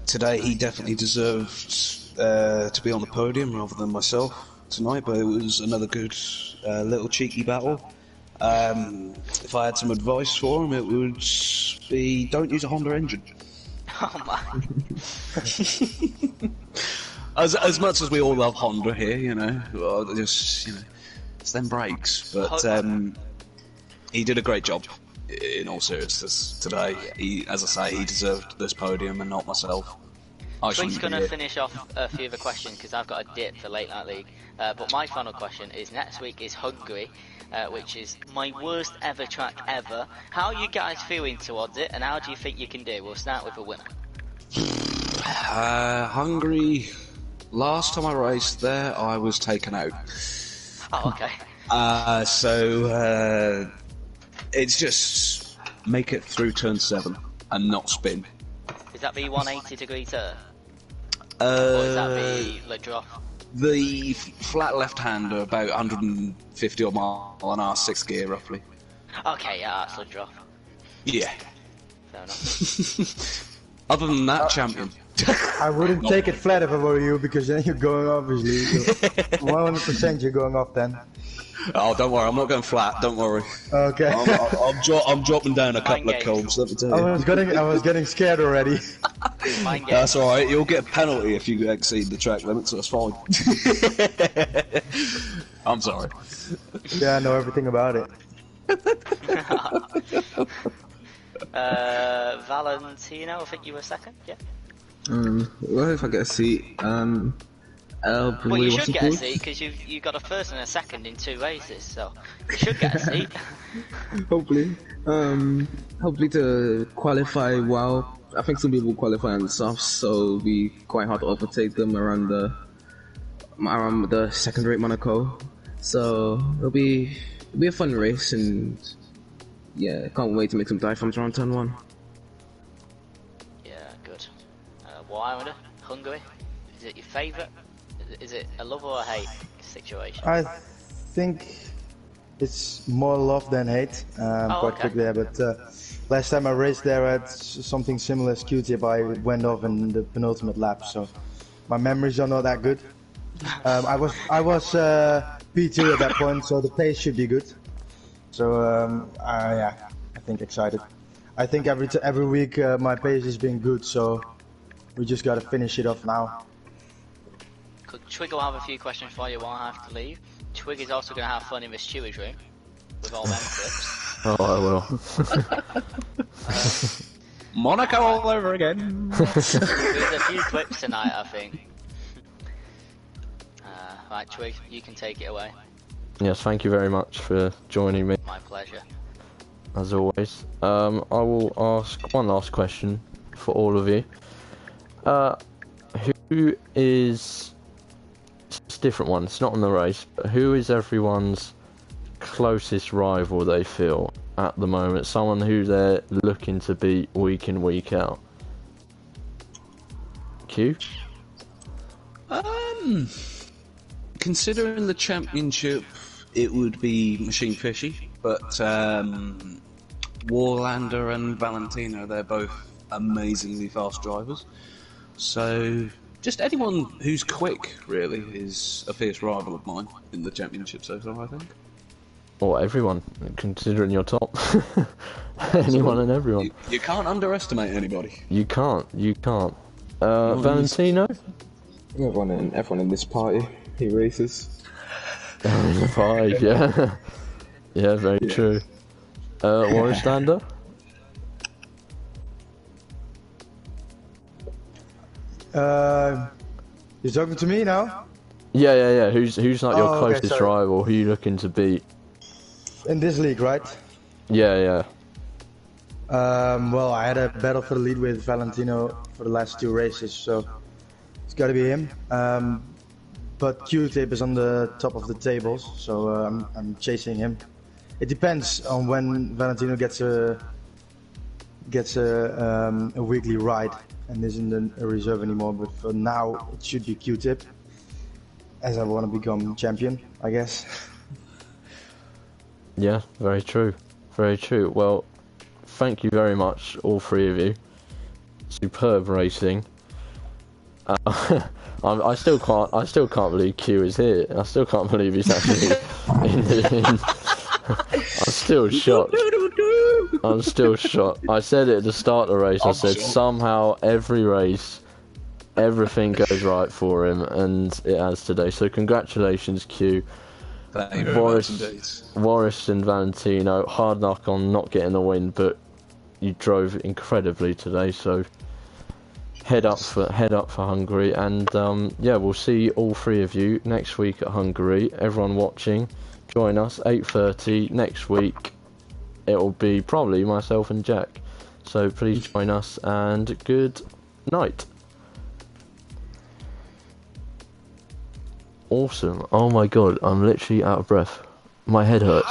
Today he definitely deserved to be on the podium rather than myself tonight, but it was another good little cheeky battle. If I had some advice for him, it would be don't use a Honda engine. Oh my. As much as we all love Honda here, it's them brakes. But he did a great job, in all seriousness, today. As I say, he deserved this podium and not myself. We're going to finish off a few other questions because I've got a dip for Late Night League. But my final question is, next week is Hungary, which is my worst ever track ever. How are you guys feeling towards it, and how do you think you can do? We'll start with a winner. Hungary, last time I raced there, I was taken out. Oh, okay. So it's just make it through turn 7 and not spin. Is that the 180-degree turn? Or is that the drop? The flat left-hander, about 150 odd mile an hour, 6th gear roughly. Okay, yeah, that's the drop. Yeah. Fair enough. Other than that, champion. I wouldn't take it flat if I were you, because then you're going off, obviously. 100% you're going off then. Oh, don't worry, I'm not going flat, don't worry. Okay. I'm dropping down a couple of combs, let me tell you. I was getting scared already. That's alright, you'll get a penalty if you exceed the track limit, so it's fine. I'm sorry. Yeah, I know everything about it. Valentino, I think you were second, yeah? Well, if I get a seat, Well, Willie, you what's should it get a called? seat because you got a first and a second in 2 races, so you should get a seat. Hopefully. Hopefully to qualify well. I think some people qualify on the softs, so it'll be quite hard to overtake them around the second rate Monaco. So it'll be a fun race, and yeah, can't wait to make some dive around turn 1. Yeah, good. Why, Hungary? Is it your favourite? Is it a love or a hate situation? I think it's more love than hate. Quite okay. quick there, but last time I raced there, I had something similar as Q-tip. I went off in the penultimate lap, so my memories are not that good. I was P2 at that point, so the pace should be good. So yeah, I think excited. I think every week my pace has been good, so we just gotta finish it off now. Twig will have a few questions for you while I have to leave. Twig is also going to have fun in the steward's room with all them clips. Oh, I will. Monaco all over again. There's a few clips tonight, I think. Right, Twig, you can take it away. Yes, thank you very much for joining me, My pleasure. as always. I will ask one last question for all of you. Who is... It's a different one, it's not on the race, but who is everyone's closest rival they feel at the moment? Someone who they're looking to beat week in, week out? Q? Considering the championship, it would be Machine Fishy, but Warlander and Valentino, they're both amazingly fast drivers. So just anyone who's quick, really, is a fierce rival of mine in the championship so far, I think. Or everyone, considering you're top. Anyone and everyone. You can't underestimate anybody. You can't. Valentino? Everyone in this party, he races. 5, yeah. Yeah, very true. Warlander? You're talking to me now? Yeah. Who's like your Oh, okay, closest sorry. rival? Who are you looking to beat? In this league, right? Yeah. Well, I had a battle for the lead with Valentino for the last 2 races, so it's got to be him. But Q-tip is on the top of the tables, so I'm chasing him. It depends on when Valentino gets a weekly ride and isn't a reserve anymore. But for now, it should be Q-tip, as I want to become champion, I guess. Yeah, very true. Very true. Well, thank you very much, all 3 of you. Superb racing. I still can't believe Q is here. I still can't believe he's actually in. I'm still shocked. I said it at the start of the race. I said somehow every race, everything goes right for him, and it has today. So congratulations, Q. Thank you very much indeed. Boris and Valentino, hard luck on not getting the win, but you drove incredibly today. So head up for Hungary, and yeah, we'll see all 3 of you next week at Hungary. Everyone watching, join us 8:30 next week. It'll be probably myself and Jack. So please join us, and good night. Awesome. Oh my god, I'm literally out of breath. My head hurts.